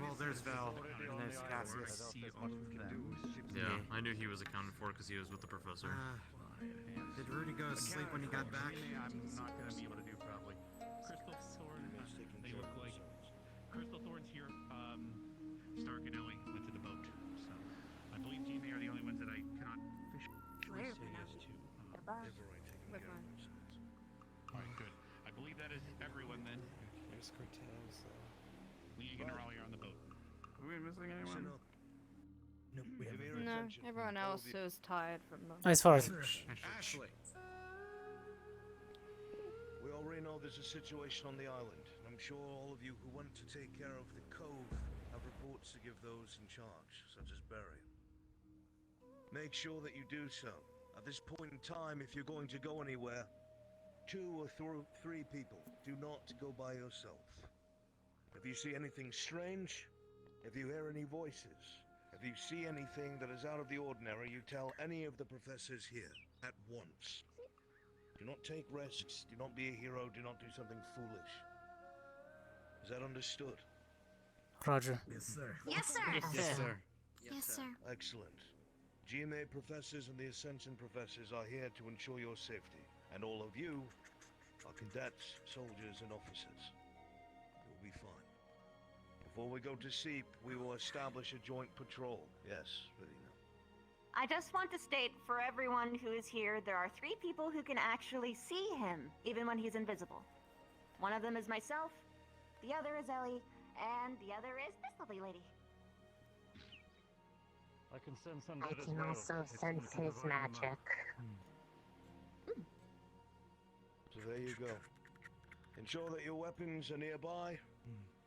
Well, there's Val, and there's Cassius. Yeah, I knew he was accounted for because he was with the professor. Did Rudy go to sleep when he got back? I'm not going to be able to do probably. Crystal Thorn, they look like Crystal Thorn's here. Stark and Ellie went to the boat, so I believe G May are the only ones that I cannot officially say yes to. All right, good. I believe that is everyone then. There's Cortez. League and Raleigh are on the boat. Are we missing anyone? No, we have No, everyone else is tired from the. As far as Ashley. We already know there's a situation on the island, and I'm sure all of you who want to take care of the cove have reports to give those in charge, such as Barry. Make sure that you do so. At this point in time, if you're going to go anywhere, 2 or 3 people. Do not go by yourself. If you see anything strange, if you hear any voices, if you see anything that is out of the ordinary, you tell any of the professors here at once. Do not take risks, do not be a hero, do not do something foolish. Is that understood? Roger. Yes, sir. Yes, sir. Yes, sir. Yes, sir. Excellent. GMA professors and the Ascension professors are here to ensure your safety, and all of you are cadets, soldiers, and officers. You'll be fine. Before we go to sleep, we will establish a joint patrol. Yes, really now. I just want to state for everyone who is here, there are 3 people who can actually see him, even when he's invisible. One of them is myself, the other is Ellie, and the other is this lovely lady. I can sense I undead as can well. also It's sense gonna his be very magic. So there you go. Ensure that your weapons are nearby.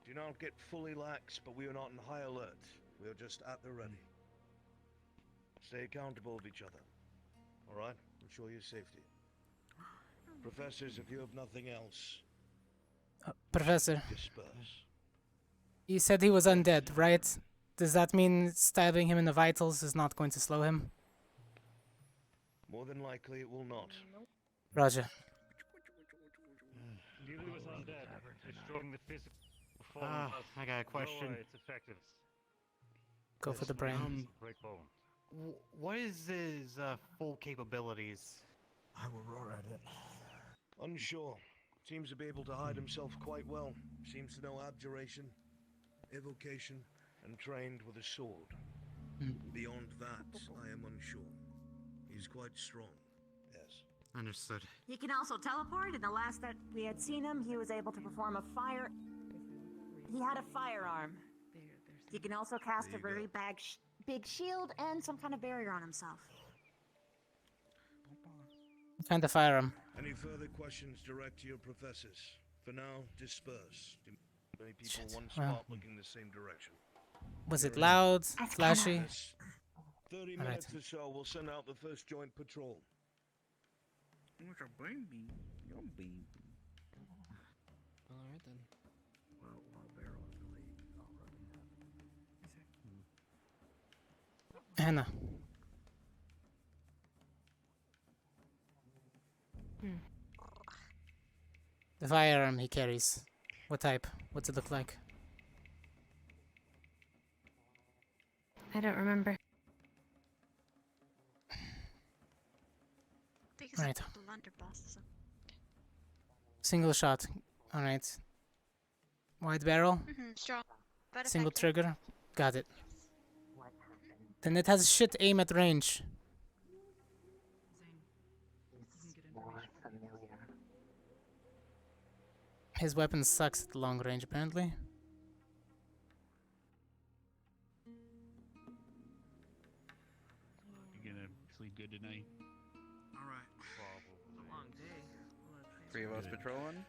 Do not get fully lax, but we are not in high alert. We are just at the ready. Stay accountable of each other. Alright? Ensure your safety. Professors, if you have nothing else, Professor, disperse. you said he was undead, right? Does that mean stabbing him in the vitals is not going to slow him? More than likely it will not. Roger. Dealing with undead, destroying the physical form of I got a question. lower its effectiveness. Go for the brain. Break bones. What is his full capabilities? I will roar at it. Unsure. Seems to be able to hide himself quite well. Seems to know abjuration, evocation, and trained with a sword. Beyond that, I am unsure. He's quite strong. Yes. Understood. He can also teleport. In the last that we had seen him, he was able to perform a fire. He had a firearm. He can also cast a very big shield and some kind of barrier on himself. Kind of firearm. Any further questions, direct to your professors. For now, disperse. Many people one spot Well. looking the same direction. Was it loud? Flashy? 30 All right. minutes or so, we'll send out the first joint patrol. What's your baby? Your baby. Alright then. Well, Barrel already Hannah. The firearm he carries. What type? What's it look like? I don't remember. Because Right. I'm blunderbuss. Single shot. Alright. Wide barrel? Strong. But Single effective. trigger? Got it. Then it has shit aim at range. More familiar. His weapon sucks at long range, apparently. You gonna sleep good tonight? All right. It's a long day. 3 of us patrolling?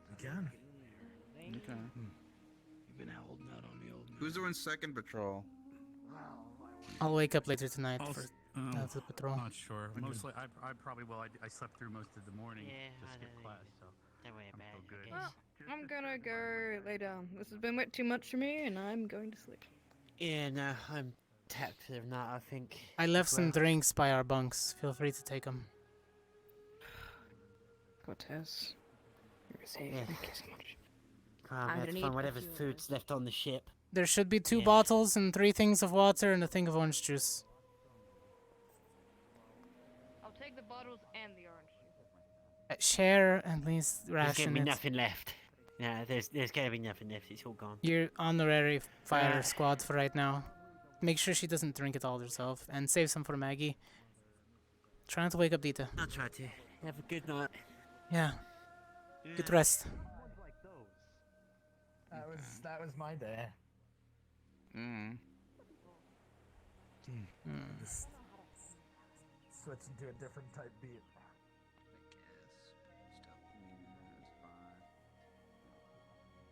We can. Okay. You've been holding out on me, old man. Who's doing second patrol? I'll wake up later tonight I'll for s- the patrol. I'm not sure. Mostly, I probably will. I slept through most of the morning Yeah, to I skip don't class, so Don't worry I'm about still it. good. Well, I'm gonna go lay down. This has been way too much for me, and I'm going to sleep. Yeah, no, I'm tapped. If not, I think. I left as some well. drinks by our bunks. Feel free to take them. Cortez. You're safe. Yeah. Thank you so much. I'm gonna that's need fine. a Whatever few of food's left on the ship. There should be 2 Yeah. bottles and 3 things of water and a thing of orange juice. I'll take the bottles and the orange juice. Share at least There's gonna ration be it. nothing left. No, there's gonna be nothing left. It's all gone. You're honorary fire Right. squad for right now. Make sure she doesn't drink it all herself, and save some for Maggie. Try not to wake up Dita. I'll try to. Have a good night. Yeah. Good rest. That was my day. Just switch into a different type beat.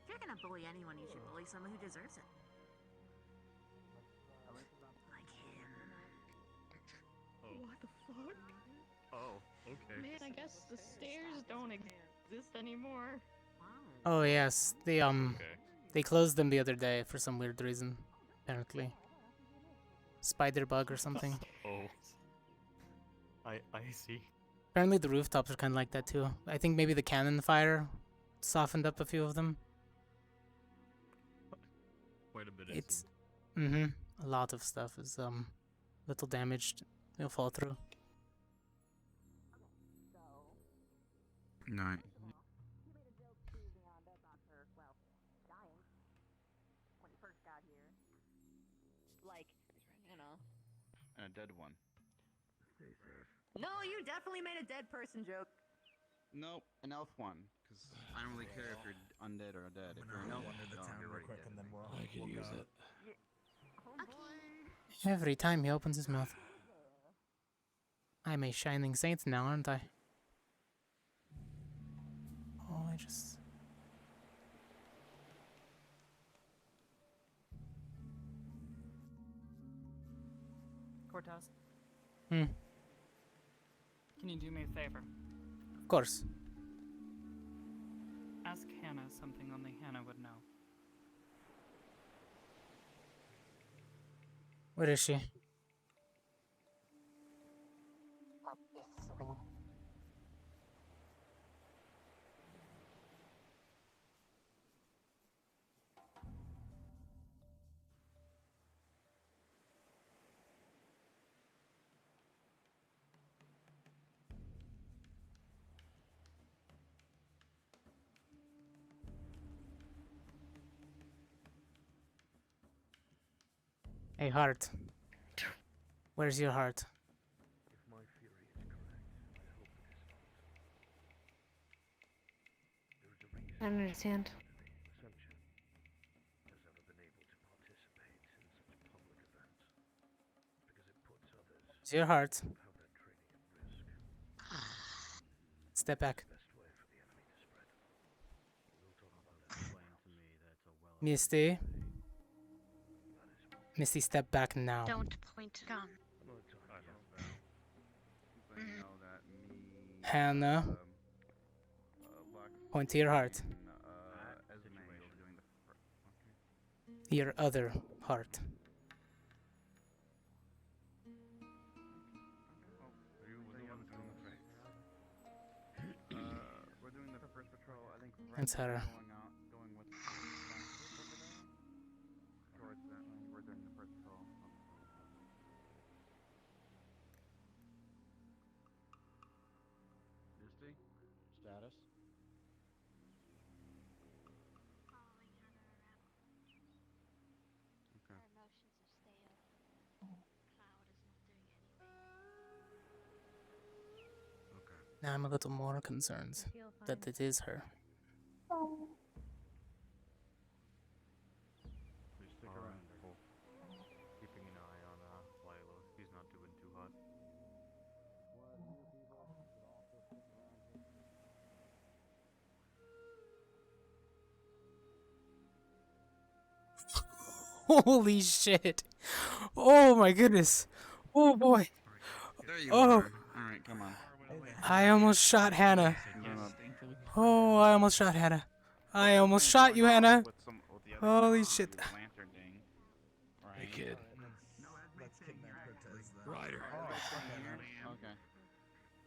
If you're gonna bully anyone, you should bully someone who deserves it. Like him. What the fuck? Oh, okay. Man, I guess the stairs don't exist anymore. Oh yes, they closed them the other day for some weird reason, apparently. Spider bug or something. Oh. I see. Apparently the rooftops are kind of like that too. I think maybe the cannon fire softened up a few of them. Quite a bit. It's a lot of stuff is little damaged. It'll fall through. No. Like, you know. And a dead one. No, you definitely made a dead person joke. Nope, an elf one. Because I don't really care if you're undead or dead. If you're an elf, Wander the town you're real already quick dead. and then we'll. I could use it. Every time he opens his mouth. I'm a shining saint now, aren't I? Oh, I just... Cortez, Hmm, can you do me a favor? of course. Ask Hannah something only Hannah would know. Where is she? Hey, heart. Where's your heart? I don't understand. Where's your heart? Step back. Misty. Misty, step back now. Don't point a gun. Hannah. Point to your heart. Your other heart. We're doing the first patrol. I think And Sarah. going with towards that. We're doing the first patrol. Misty? Status? Okay. Now I'm a little more concerned that it is her. Please stick around. Keeping an eye on Lilo. He's not doing too hot. Holy shit! Oh my goodness! Oh boy! There you Oh! are. Alright, come on. I almost shot Hannah. Oh, I almost shot Hannah. I almost shot you, Hannah. Holy shit! Hey kid. Let's kidnap Cortez then. Ryder. Okay.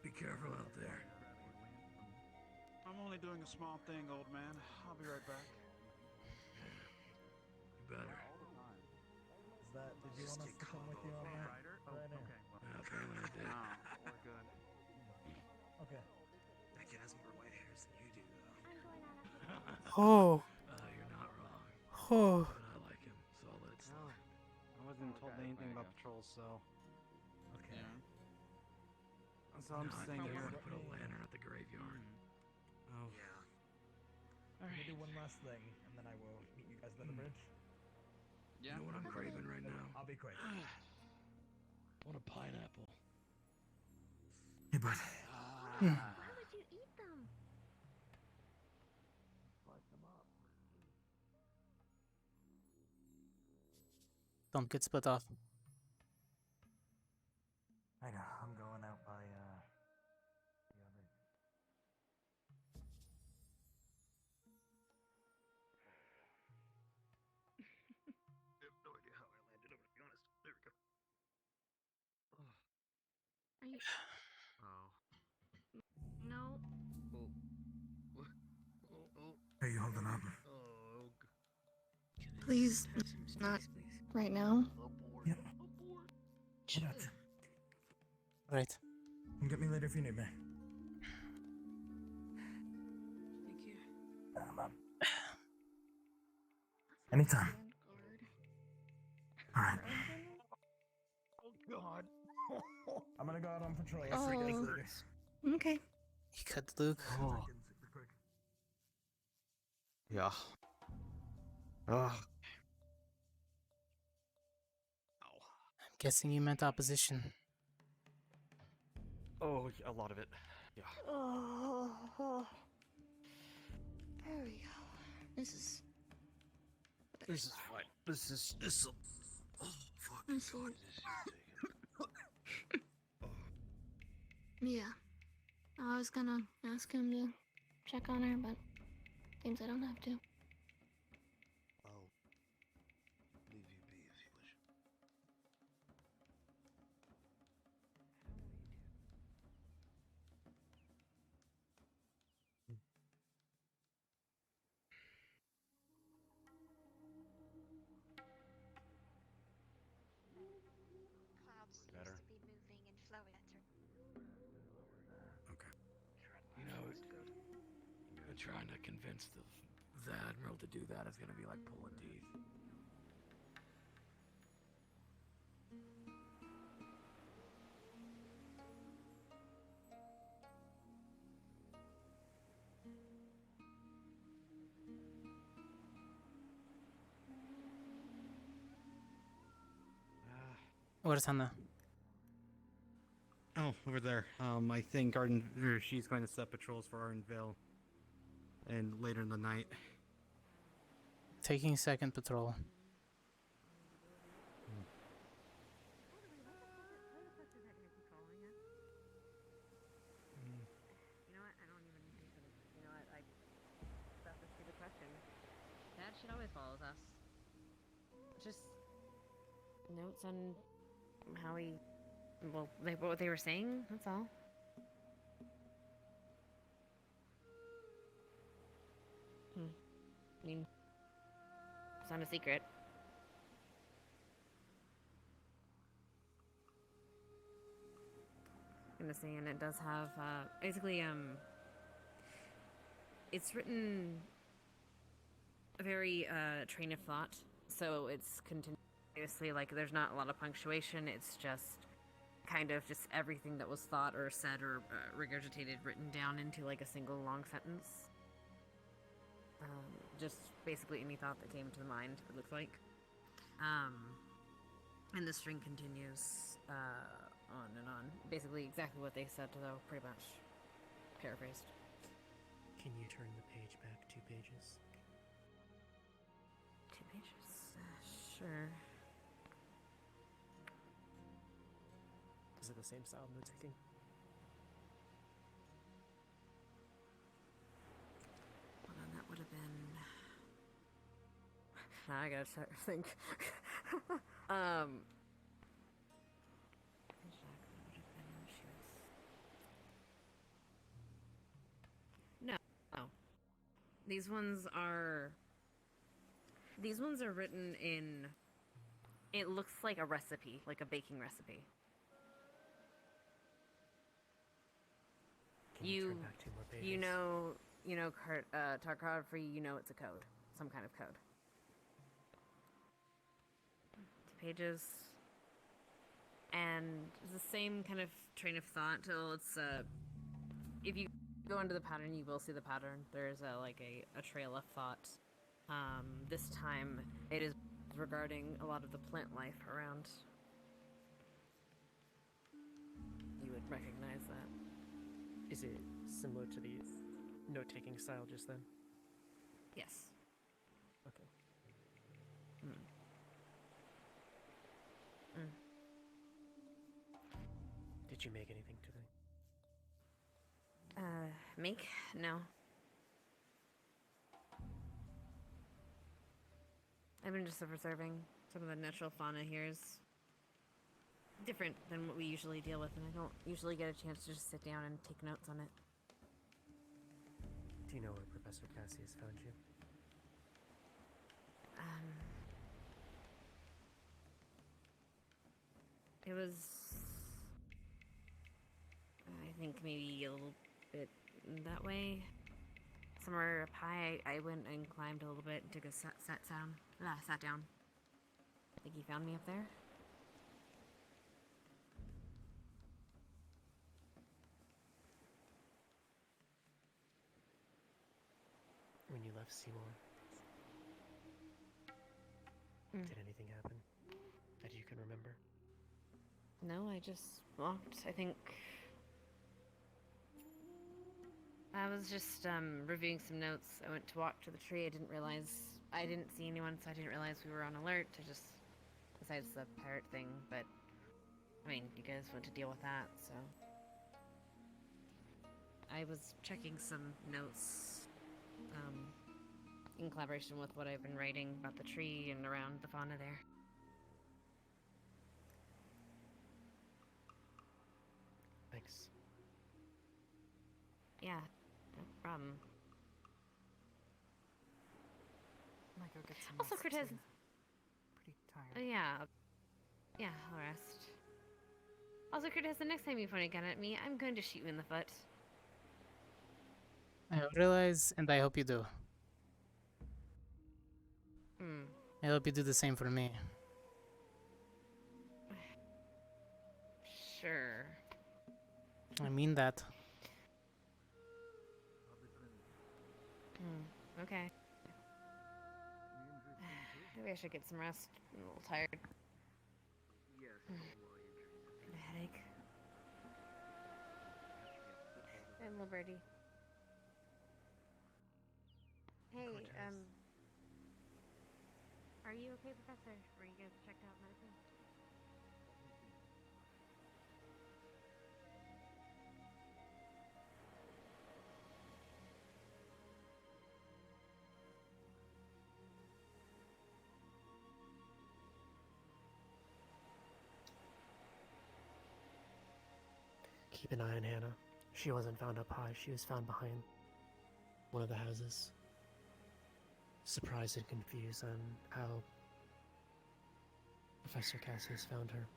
Be careful out there. I'm only doing a small thing, old man. I'll be right back. better. Is that? Did you want us to come with you on that? Right now. Yeah, apparently I did. We're good. Okay. That kid has more white hairs than you do, Oh. You're not wrong. Oh. But I like him, so I'll let it slide. I wasn't told anything about patrols, so. Okay. So I'm No, I staying think here. I want to put a lantern at the graveyard. Oh. Yeah. Let me do one last thing, and then I will meet you guys by the bridge. You know what I'm craving right now? I'll be quick. I want a pineapple. Hey, bud. Why would you eat them? Don't get split off. I know. I'm going out by the other. I have no idea how I landed, I'm gonna be honest. There we go. Are you? Oh. No. Are you holding up? Oh. Please, not right now. Yep. Shit. Right. Come get me later if you need me. Thank you. Anytime. Alright. Oh God. I'm gonna go out on patrol. Oh. See you guys later. Okay. He cut Luke. Oh. Yeah. Ugh. I'm guessing you meant opposition. Oh, a lot of it. Yeah. Oh. There we go. This is. This is fine. This is. Oh, fuck. This God. Yeah. I was gonna ask him to check on her, but seems I don't have to. I'll leave you be if you wish. Clouds seems Better. to be moving and flowing better. Okay. You know, trying to convince the Admiral to do that is gonna be like pulling teeth. Where's Hannah? Oh, over there. I think she's going to set patrols for Ardenville, and later in the night. Taking second patrol. You know what? I don't even think of it. You know what? That's a stupid question. Dad shit always follows us. Just notes on how he. Well, what they were saying. That's all. I mean, it's not a secret. I'm gonna say, and it does have basically it's written a very train of thought, so it's continuously like there's not a lot of punctuation. It's just kind of just everything that was thought or said or regurgitated written down into like a single long sentence. Just basically any thought that came to the mind, it looks like. And the string continues on and on. Basically exactly what they said, though, pretty much. Paraphrased. Can you turn the page back 2 pages? 2 pages? Sure. Is it the same style of note taking? Hold on, that would have been... Now I gotta start to think. No. These ones are... These ones are written in. It looks like a recipe, like a baking recipe. Can you turn back 2 more pages? Tarkov, you know it's a code, some kind of code. 2 pages, and it's the same kind of train of thought. Till it's if you go into the pattern, you will see the pattern. There's a trail of thought. This time it is regarding a lot of the plant life around. You would recognize that. Is it similar to the note-taking style just then? Yes. Okay. Did you make anything today? Make? No. I've been just observing some of the natural fauna here is different than what we usually deal with, and I don't usually get a chance to just sit down and take notes on it. Do you know where Professor Cassius found you? It was, I think maybe a little bit that way. Somewhere up high, I went and climbed a little bit and took a sat down. I think he found me up there. When you left Seymour, did anything happen that you can remember? No, I just walked. I think I was just reviewing some notes. I went to walk to the tree. I didn't see anyone, so I didn't realize we were on alert. Besides the parrot thing, but I mean, you guys went to deal with that, so I was checking some notes in collaboration with what I've been writing about the tree and around the fauna there. Thanks. Yeah, no problem. Might go get some Also, rest, Cortez. too. Pretty tired. Oh, yeah. Yeah, I'll rest. Also, Cortez, the next time you point a gun at me, I'm going to shoot you in the foot. I realize, and I hope you do. I hope you do the same for me. Sure. I mean that. Okay. Maybe I should get some rest. I'm a little tired. Got a headache. Hey, little birdie. Hey, are you okay, Professor? Were you guys checked out medicine? Keep an eye on Hannah. She wasn't found up high, she was found behind one of the houses. Surprised and confused on how Professor Cassius found her.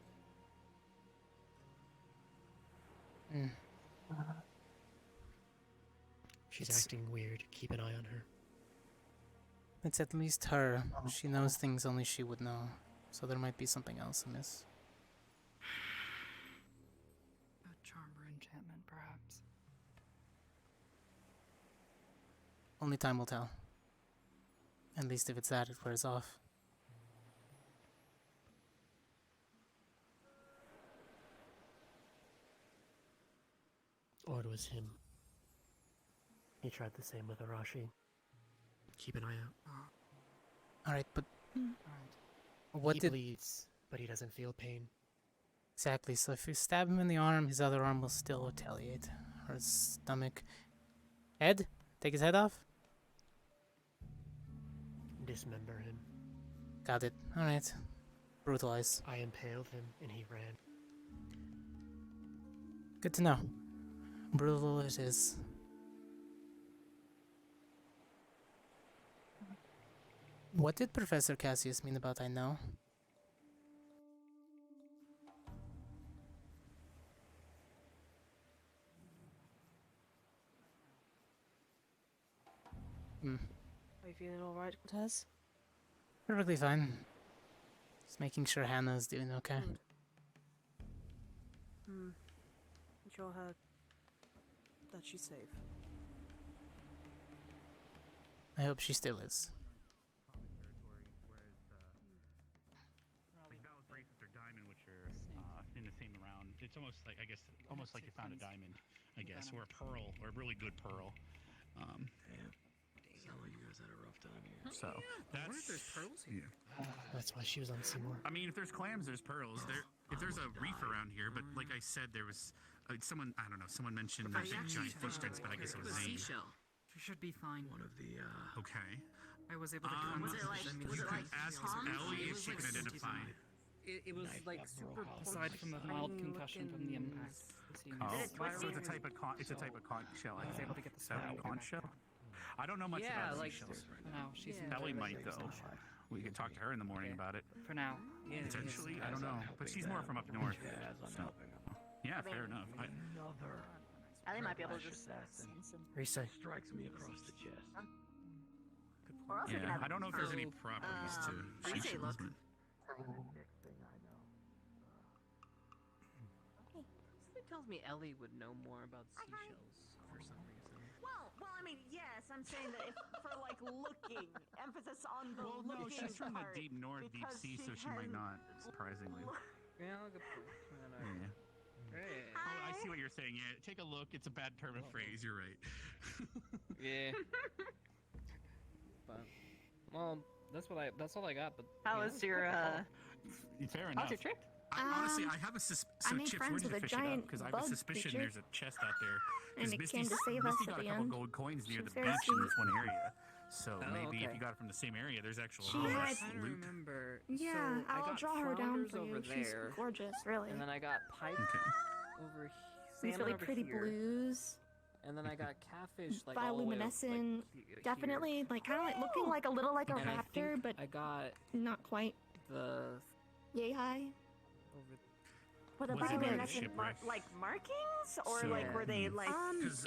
She's acting weird. Keep an eye on her. It's at least her. She knows things only she would know. So there might be something else amiss. A charm or enchantment, perhaps. Only time will tell. At least if it's that, it wears off. Or it was him. He tried the same with Arashi. Keep an eye out. Alright, but... He bleeds, but he doesn't feel pain. Exactly, so if you stab him in the arm, his other arm will still retaliate. Or his stomach. Head? Take his head off? Dismember him. Got it. Alright. Brutalize. I impaled him, and he ran. Good to know. Brutal it is. What did Professor Cassius mean about I know? Hmm. Are you feeling alright, Cortez? Perfectly fine. Just making sure Hannah's doing okay. Ensure her that she's safe. I hope she still is. Like valid bracelets or diamond, which are in the same round. It's almost like, I guess, almost like you found a diamond, I guess, or a pearl, or a really good pearl. Damn. Sound like you guys had a rough time here. So that's there's pearls here. That's why she was on Seymour. I mean, if there's clams, there's pearls. If there's a reef around here, but like I said, there was someone. I don't know. Someone mentioned there's a giant fish tanks, but I guess it was Zane. Seashell. She should be fine. One of the Okay. I was able to come. Was it like? You could ask Ellie if she can identify. It was like super. Aside from a mild concussion from the impact. Oh, so it's a type of conch shell. I was able to get the conch shell. I don't know much about seashells. No, she's Ellie might though. We could talk to her in the morning about it. For now. Potentially, I don't know. But she's more from up north. So. Yeah, fair enough. Ellie might be able to just. Reset. Strikes me across the chest. Yeah, I don't know if there's any properties to seashells. Next thing I know. Something tells me Ellie would know more about seashells for some reason. Well, I mean, yes, I'm saying that if for like looking, emphasis on the Well, looking no, she's from the part, deep north, deep because sea, so she might not, surprisingly. Yeah, good point. Yeah. Oh, I see what you're saying. Yeah, take a look. It's a bad turn of phrase. You're right. Yeah. But well, that's all I got. But how was your Fair enough. how's your trip? Honestly, I have a suspicion. So, made Chips, where friends did you with a fish it up? giant Because I have a bug suspicion creature. there's a chest out there. And it came to save us Misty at got a the couple end. gold coins near She the was very beach in this sweet. one area. So Oh, maybe if okay. you got it from the same area, there's actual She had- loot. remember. Yeah, so I I'll got draw her down flounders for you. over She's there, gorgeous, really. and then I got pike Okay. over These salmon really over pretty here, blues. and then I got catfish like all the way up, Bioluminescent. like, Definitely, like, kind of like looking like a little like a And I raptor, think but I got not quite the yay high. over. Were the Was it near the bioluminescent shipwreck? like markings, or So- like were they like?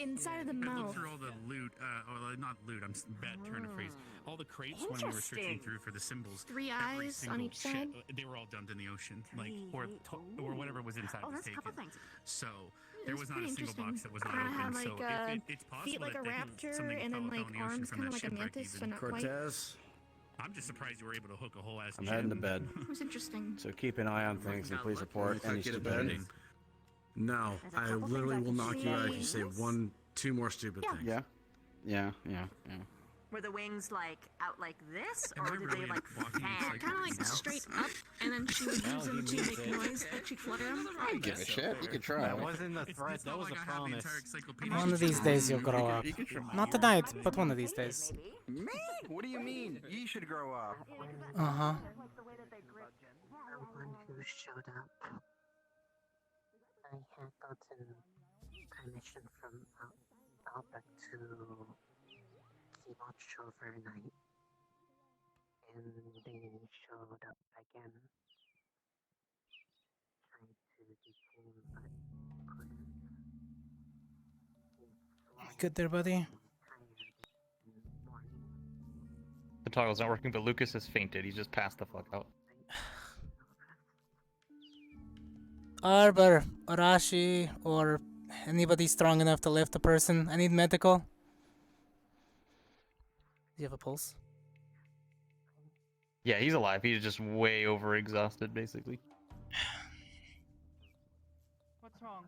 Inside of the I looked mouth. through all the loot, or not loot, bad turn of phrase. All the crates when we were searching Interesting. through for the symbols. 3 every eyes on single each side. They were all dumped in the ocean, like or whatever was inside Oh, was that's a couple taken. things. So there It's was not a pretty single box that was not Kinda had, open. So like, it's possible feet like that a they could- raptor, something and then fell like in the ocean arms from kind of that like a shipwreck mantis, even. but not quite. Cortez, I'm just surprised you were able to hook a whole ass. I'm heading to bed. It was interesting. So keep an eye on things and please report any Get to bed? stupidity. No, There's a I couple literally things I will can knock you out if you see. say two more stupid things. Yeah. Yeah. Were the wings like out like this, Am I or did really they like walking fan? inside Kind of like Cortez's straight house? up, and then she would use them to make noise, like she'd flutter them. I don't give a shit. You can try. That wasn't a threat. It's That not was like a I have the promise. entire encyclopedia. One of these days you'll grow up. You can try. Not tonight, but one of these days. Me? What do you mean? You should grow up. Uh-huh. Everyone who showed up, I had gotten permission from Albert to keep watch overnight, and they showed up again, tried to detain but couldn't. Good there, buddy. The toggle's not working, but Lucas has fainted. He's just passed the fuck out. Arbor, Arashi, or anybody strong enough to lift a person. I need medical. Do you have a pulse? Yeah, he's alive. He's just way overexhausted, basically. What's wrong?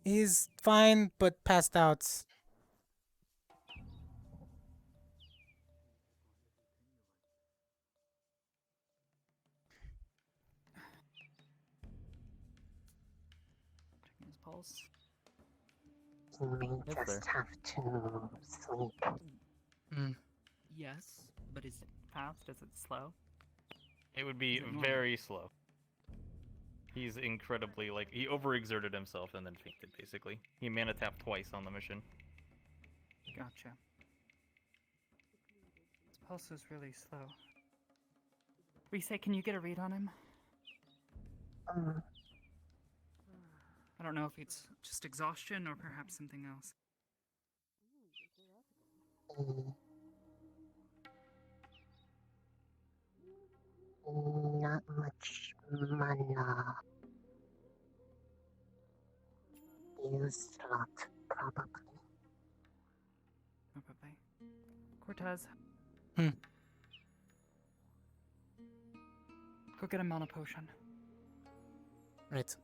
He's fine, but passed out. Checking his pulse. You may That's just fair. have to sleep. Yes, but is it fast? Is it slow? It would be Is it normal? very slow. He's incredibly, like, he overexerted himself and then fainted, basically. He mana tapped twice on the mission. Gotcha. His pulse is really slow. Rise, can you get a read on him? I don't know if it's just exhaustion or perhaps something else. Not much mana. Use slot, probably. Probably. Cortez. Hmm. Go get a mana potion. Right.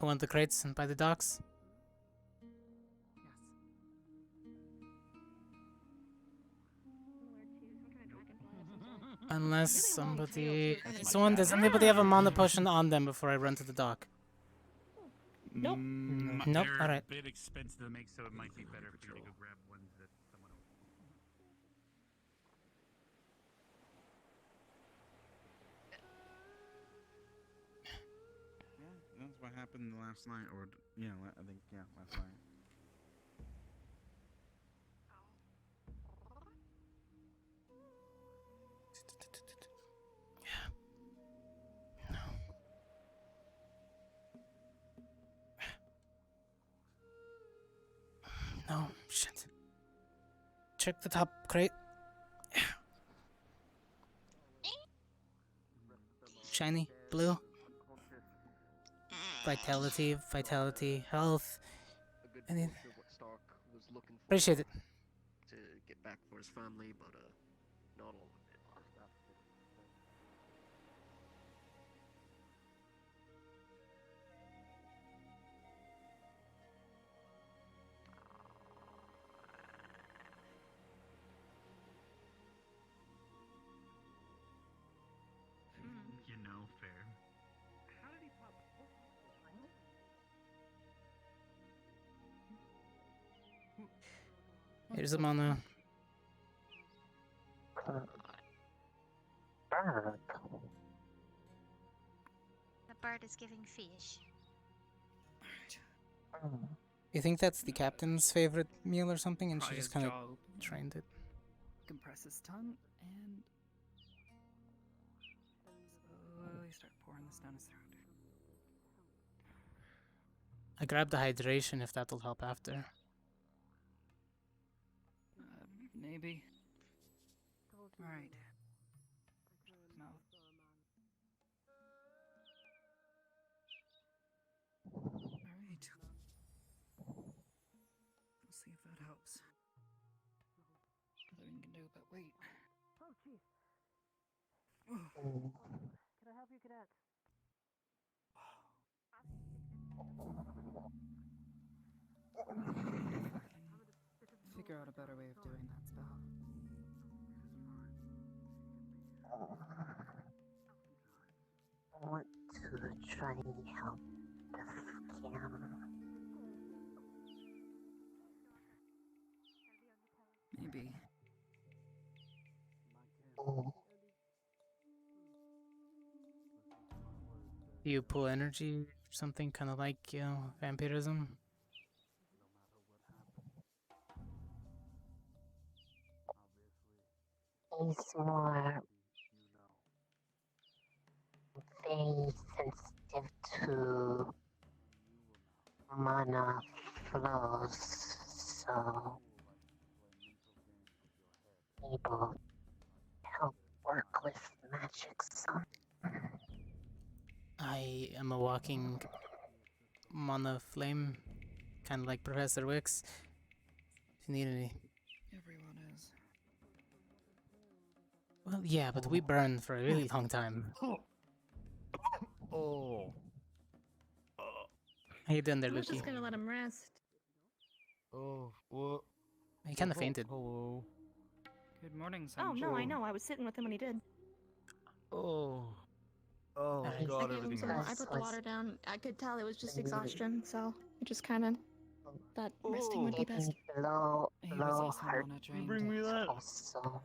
I want the crates and by the docks. Unless somebody... Does anybody have a mana potion on them before I run to the dock? Nope. Nope, They're alright. a bit expensive to make, so it might be better for you to go grab ones that someone else. Yeah, that's what happened last night, or I think last night. No, shit. Check the top crate. Shiny, blue. Vitality, health. Any... Appreciate it. To get back for his family, but not all of it. You know, fair. How did he pop? Here's a mana. Bird. The bird is giving fish. You think that's the captain's favorite meal or something, and she Pry just his kind of jaw open. trained it? Compress his tongue and slowly start pouring this down his throat. I grabbed the hydration if that'll help after. Maybe. Alright. Mouth. Alright. We'll see if that helps. Nothing we can do but wait. Oh, jeez. Can I help you, cadet? Figure out a better way of doing that spell. I want to try and help the scam. Maybe. Do you pull energy? Something kind of like, vampirism? He's more very sensitive to mana flows, so able to help work with magic some. I am a walking mana flame, kind of like Professor Wicks. If you need any. Everyone is. Well, yeah, but we burn for a really long time. Oh. How you doing there, I was Lukey? just gonna let him rest. Oh, what? He kind of fainted. Hello. Good morning, Oh Sancho. no, I know. I was sitting with him when he did. Oh. Oh, Alright. God, I gave him everything some. hurts. I put the water down. I could tell it was just exhaustion, so it just kind of thought resting would be best. Low He was also heart mana drained. Bring me that. also.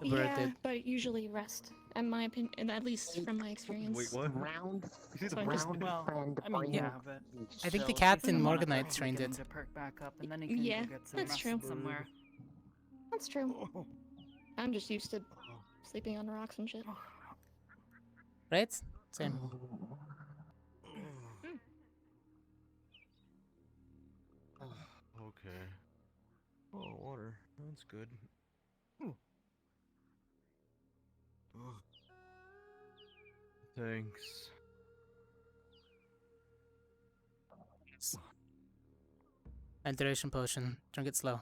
The bird Yeah, did. but usually rest, in my opinion, and at least from my experience. Wait, what? Round, So I just- Well, friend I mean, yeah, or but I think the still, captain he's mana Morganite drained, trained get him it. to perk back up, and then he can Yeah, go get some that's rest true. somewhere. That's true. I'm just used to sleeping on rocks and shit. Right? Same. Okay. Oh, water. That's good. Thanks. Hydration potion. Drink it slow.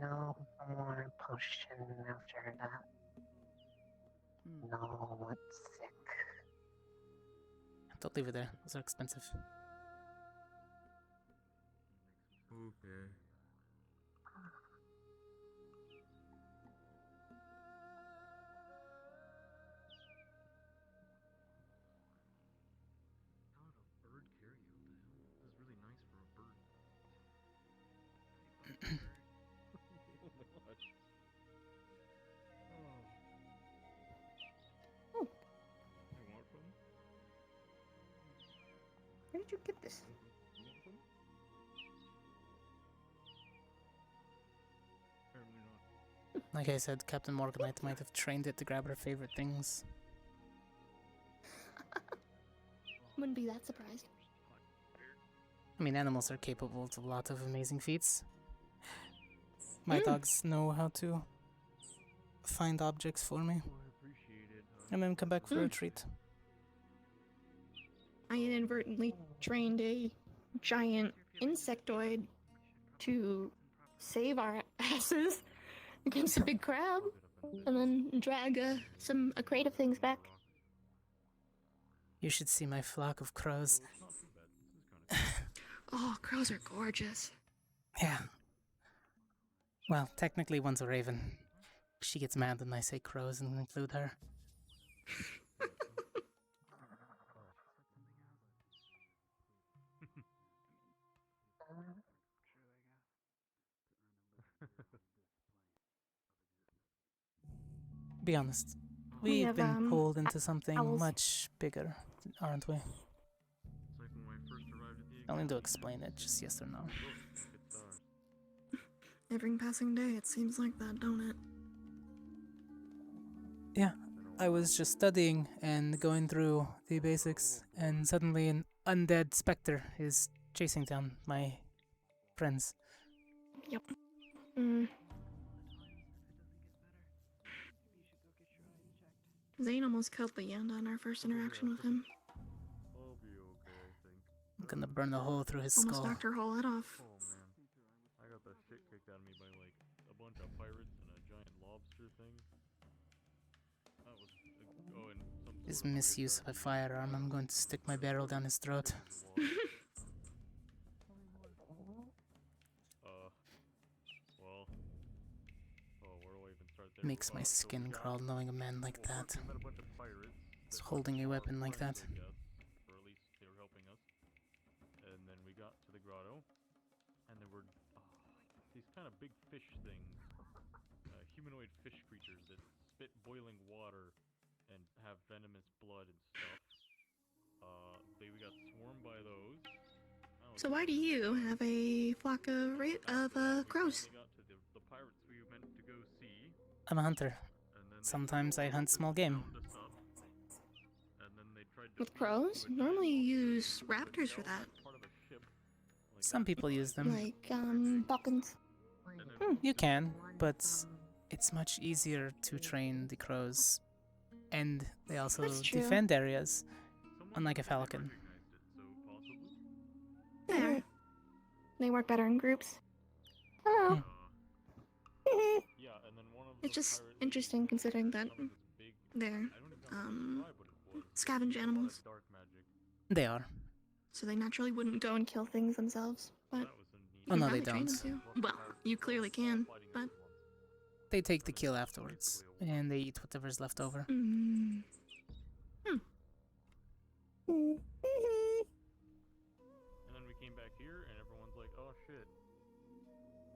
No more potion after that. No, it's sick. Don't leave it there. Those are expensive. Okay. Bird carry you? What the hell? This is really nice for a bird. You want some? Where did you get this? You want some? Apparently not. Like I said, Captain Morganite might have trained it to grab her favorite things. Wouldn't be that surprised. I mean, animals are capable of a lot of amazing feats. My dogs know how to find objects for me. Oh, I appreciate it. And then come back for a treat. I inadvertently trained a giant insectoid to save our asses against a big crab, and then drag a crate of things back. You should see my flock of crows. Oh, crows are gorgeous. Yeah. Well, technically one's a raven. She gets mad when I say crows and include her. Be honest. We We've have, been pulled into something owls. much bigger, aren't we? It's like when I first arrived at the I'll need to explain it, just yes or no. Every passing day, it seems like that, don't it? Yeah, I was just studying and going through the basics, and suddenly an undead specter is chasing down my friends. Yep. Zane almost killed Leanda in our first interaction with him. I'll be okay, I think. I'm gonna burn a hole through his Almost skull. knocked her whole head off. Oh man, I got the shit kicked out of me by like a bunch of pirates and a giant lobster thing. That was and some His sort of misuse of a firearm, I'm going to stick my barrel down his throat. Well, where do I even start there? Makes my skin crawl knowing a man like that is holding a weapon like that. Or at least they were helping us. And then we got to the grotto, and there were these kind of big fish things, humanoid fish creatures that spit boiling water and have venomous blood and stuff. We got swarmed by those. So why do you have a flock of crows? We got to the pirates we were meant to go see. I'm a hunter. Sometimes I hunt small game. With crows? Normally you use raptors for that. Some people use them. Like, falcons. You can, but it's much easier to train the crows. And they also That's true. defend areas, unlike a falcon. Yeah. They work better in groups. Hello. It's just interesting considering that they're, scavenge animals. They are. So they naturally wouldn't go and kill things themselves, but Oh no, you they can probably don't. train them to. Well, you clearly can, but They take the kill afterwards, and they eat whatever's left over. And then we came back here, and everyone's like, "Oh shit,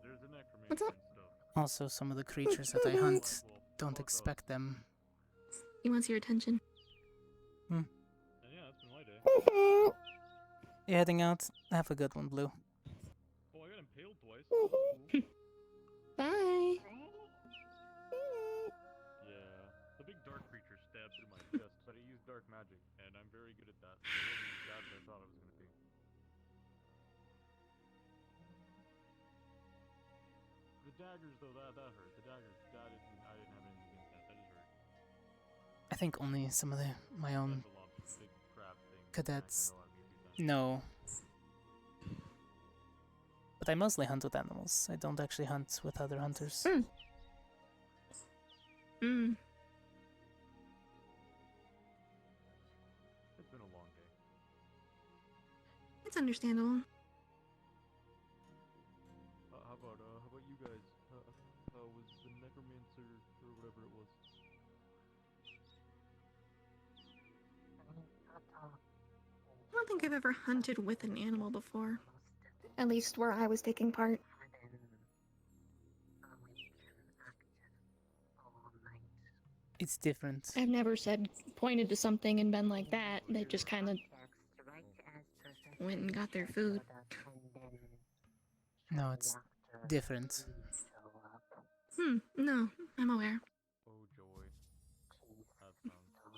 there's a necromancer What's up? and stuff." Also, some of the creatures that I hunt don't expect them. he wants your attention. And yeah, that's been my day. You heading out? Have a good one, Blue. Oh, I got impaled twice. Bye. wasn't as bad as I thought it was gonna be. The daggers, though, that hurt. The daggers, I didn't have anything against that. That just hurt. I think only some of my own That's a lot. Big crab thing. cadets Smacked the hell out of me a few times. know. But I mostly hunt with animals. I don't actually hunt with other hunters. It's been a long day. It's understandable. How about you guys? Was the necromancer or whatever it was? I don't think I've ever hunted with an animal before. At least where I was taking part. It's different. I've never pointed to something and been like that. They just kind of went and got their food. No, it's different. No, I'm aware. Oh joy. That sounds...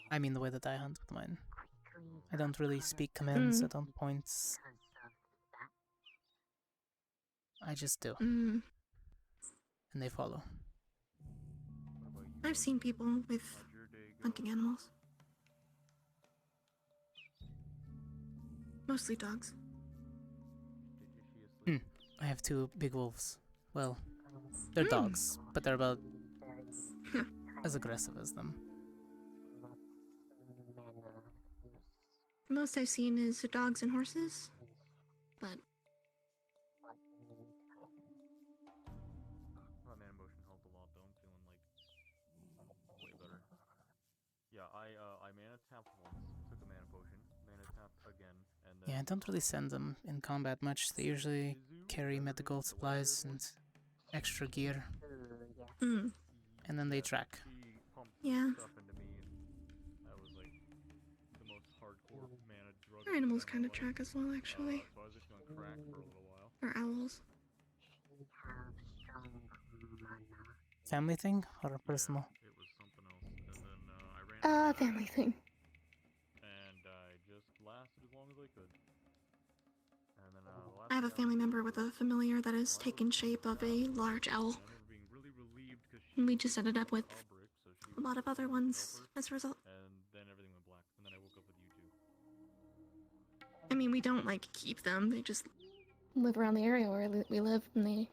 I mean the way that I hunt with mine. I don't really speak commands, I don't point. I just do. And they follow. I've seen people with hunting animals. Mostly dogs. I have 2 big wolves. Well, they're dogs, but they're about as aggressive as them. The most I've seen is dogs and horses, but That man emotion helped a lot though. I'm feeling like way better. Yeah, I mana tapped once, took a mana potion, mana tapped again, and then Yeah, I don't really send them in combat much. They usually carry medical supplies and extra gear. And then they track. he pumped Yeah. stuff into me, and that was like the most hardcore mana drug. our animals kind of track as well, actually. So I was just on crack for a little while. Or owls. Family thing or personal? It was something else, and then I ran. Family thing. And I just lasted as long as I could. And then I have a family member with a familiar that has taken shape of a large owl. being really relieved because And we just ended up with a lot of other ones as a result. and then everything went black. And then I woke up with you two. I mean, we don't, like, keep them. They just live around the area where we live, and they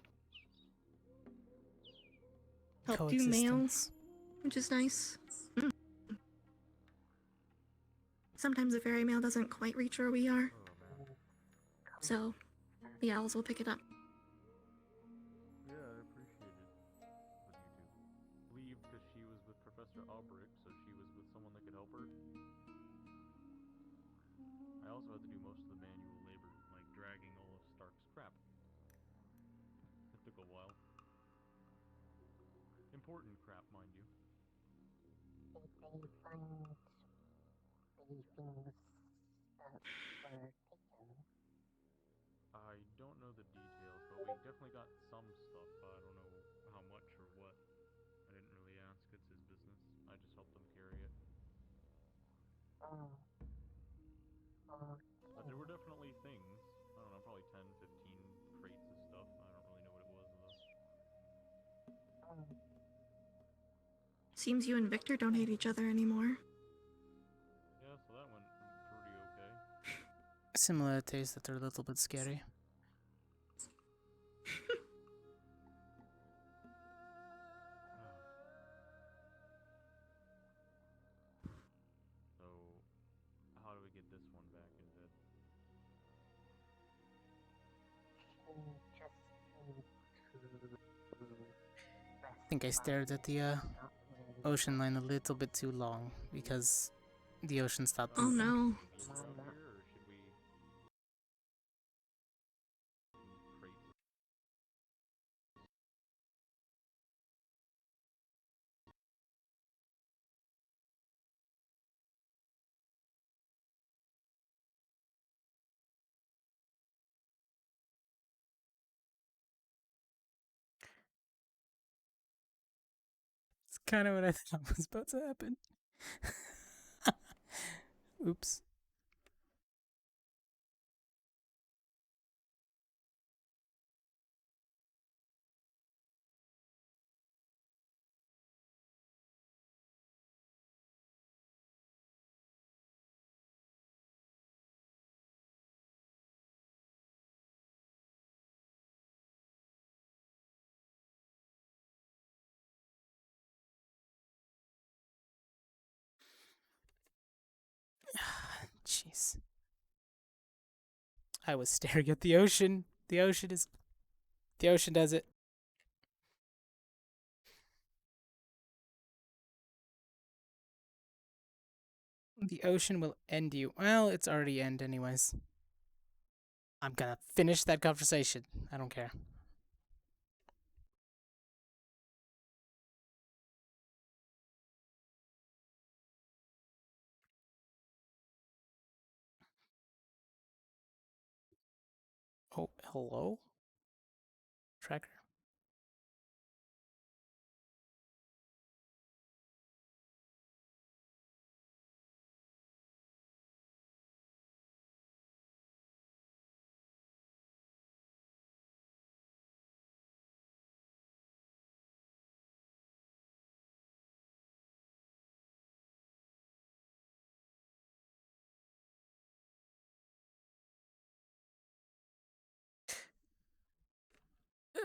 help do mail, which is nice. Sometimes the fairy mail doesn't quite reach where we are, so the owls will pick it up. Yeah, I appreciate it. With you two. Leave because she was with Professor Albrecht, so she was with someone that could help her. I also had to do most of the manual labor, like dragging all of Stark's crap. It took a while. Important crap, mind you. I don't know the details, but we definitely got some stuff. I don't know how much or what. I didn't really ask. It's his business. I just helped him carry it. But there were definitely things. I don't know, probably 10, 15 crates of stuff. I don't really know what it was though. Seems you and Victor don't hate each other anymore. Yeah, so that went pretty okay. Similarities that are a little bit scary. So, how do we get this one back in bed? I think I stared at the ocean line a little bit too long because the ocean stopped Oh moving. no. It's kind of what I thought was about to happen. Oops. Nice. I was staring at the ocean. The ocean does it. The ocean will end you. Well, it's already end anyways. I'm gonna finish that conversation. I don't care. Oh, hello? Tracker?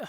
Ugh.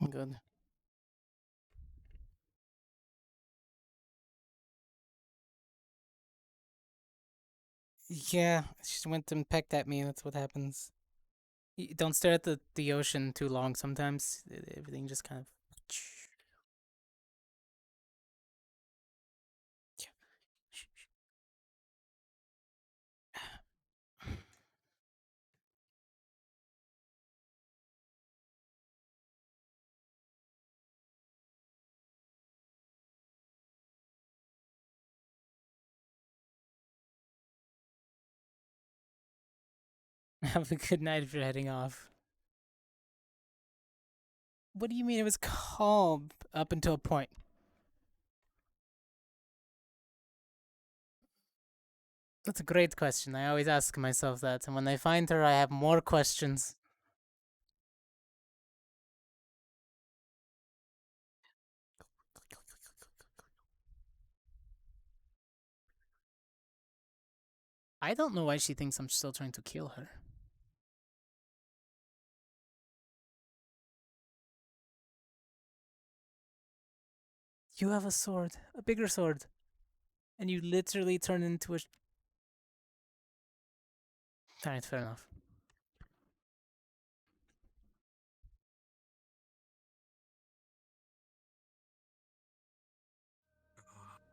Good. Yeah, she went and pecked at me. That's what happens. Don't stare at the ocean too long. Sometimes everything just kind of. Have a good night if you're heading off. What do you mean it was calm up until a point? That's a great question. I always ask myself that, and when I find her, I have more questions. I don't know why she thinks I'm still trying to kill her. You have a sword, a bigger sword, and you literally turn into a. Alright, fair enough.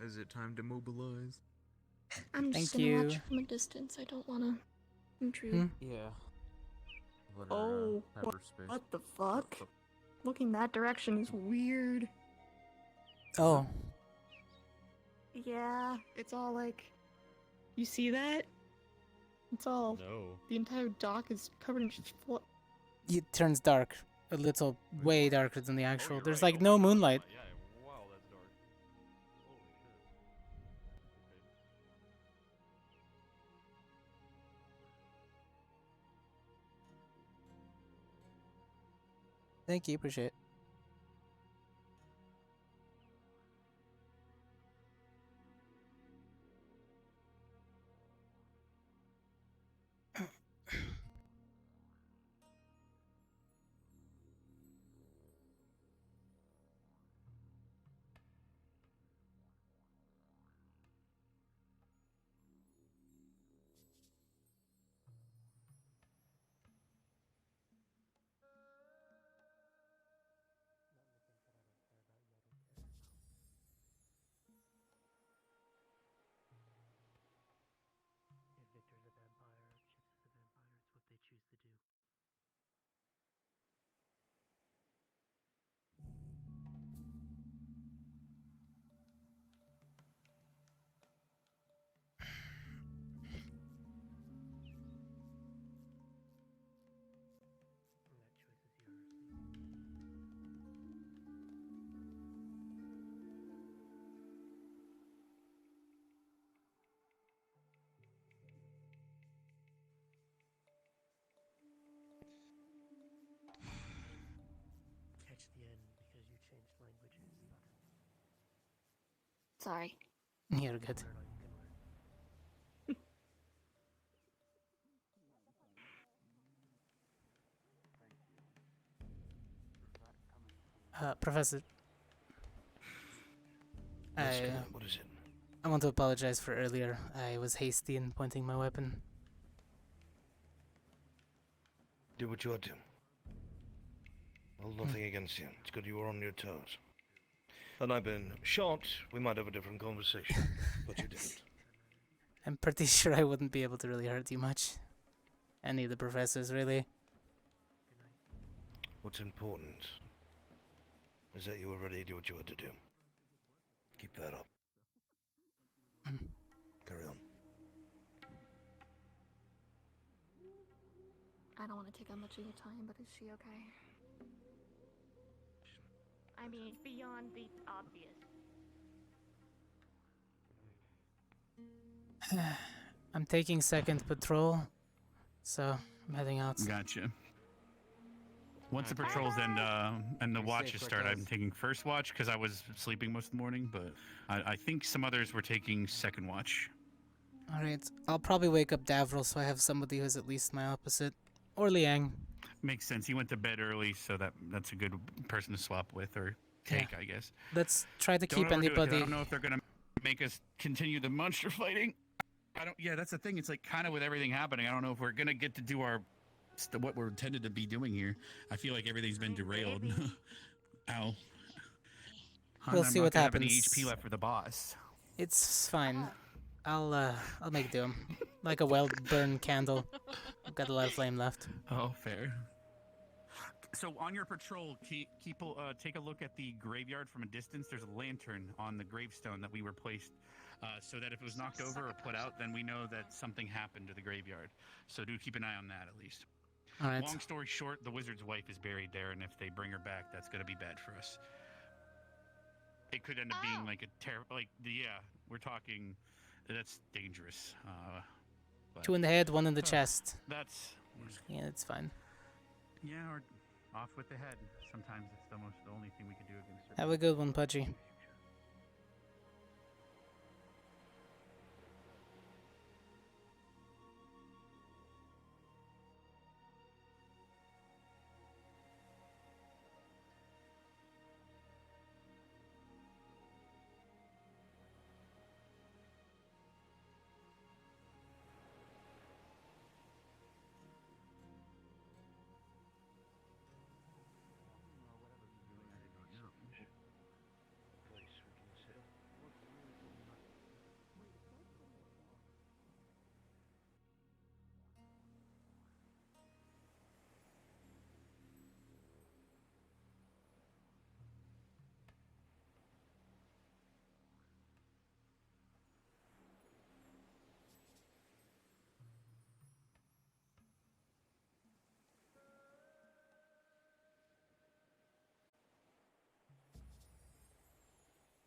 Is it time to mobilize? I'm just Thank gonna you. watch from a distance. I don't wanna intrude. Yeah. Let her, Oh, have her space. what the fuck? Looking that direction is weird. Oh. Yeah, it's all like. You see that? It's all. No. The entire dock is covered in just It turns dark. A little, way darker than the Oh, actual. you're There's right. like Oh no my God, moonlight. Yeah, wow, that's dark. Holy shit. Okay. Thank you, appreciate it. Sorry. You're good. Professor. What is it? I want to apologize for earlier. I was hasty in pointing my weapon. Do what you ought to. Hold nothing against you. It's good you were on your toes. Had I been shot, we might have a different conversation. But you didn't. I'm pretty sure I wouldn't be able to really hurt you much. Any of the professors, really. What's important is that you were ready to do what you had to do. Keep that up. Carry on. I don't want to take up much of your time, but is she okay? I mean, beyond the obvious. I'm taking second patrol, so I'm heading out. Gotcha. Once the patrols and the watches start, I'm taking first watch because I was sleeping most of the morning, but I think some others were taking second watch. Alright, I'll probably wake up Davril so I have somebody who's at least my opposite. Or Liang. Makes sense. He went to bed early, so that's a good person to swap with or take, I guess. Let's try to Don't keep overdo it, 'cause anybody. I don't know if they're gonna make us continue the monster fighting. I don't. Yeah, that's the thing. It's like kind of with everything happening. I don't know if we're gonna get to do what we're intended to be doing here. I feel like everything's been derailed. Ow. We'll see what I'm happens. not gonna have any HP left for the boss. It's fine. I'll make do. Like a well-burned candle. I've got a lot of flame left. Oh, fair. So on your patrol, take a look at the graveyard from a distance. There's a lantern on the gravestone that we were placed, so that if it was knocked over or put out, then we know that something happened to the graveyard. So do keep an eye on that at least. All right. Long story short, the wizard's wife is buried there, and if they bring her back, that's going to be bad for us. It could end up being like we're talking. That's dangerous. But 2 in the head, 1 in the chest. That's Yeah, it's fine. or off with the head. Sometimes it's the only thing we can do against her. Have a good one, Pudgy.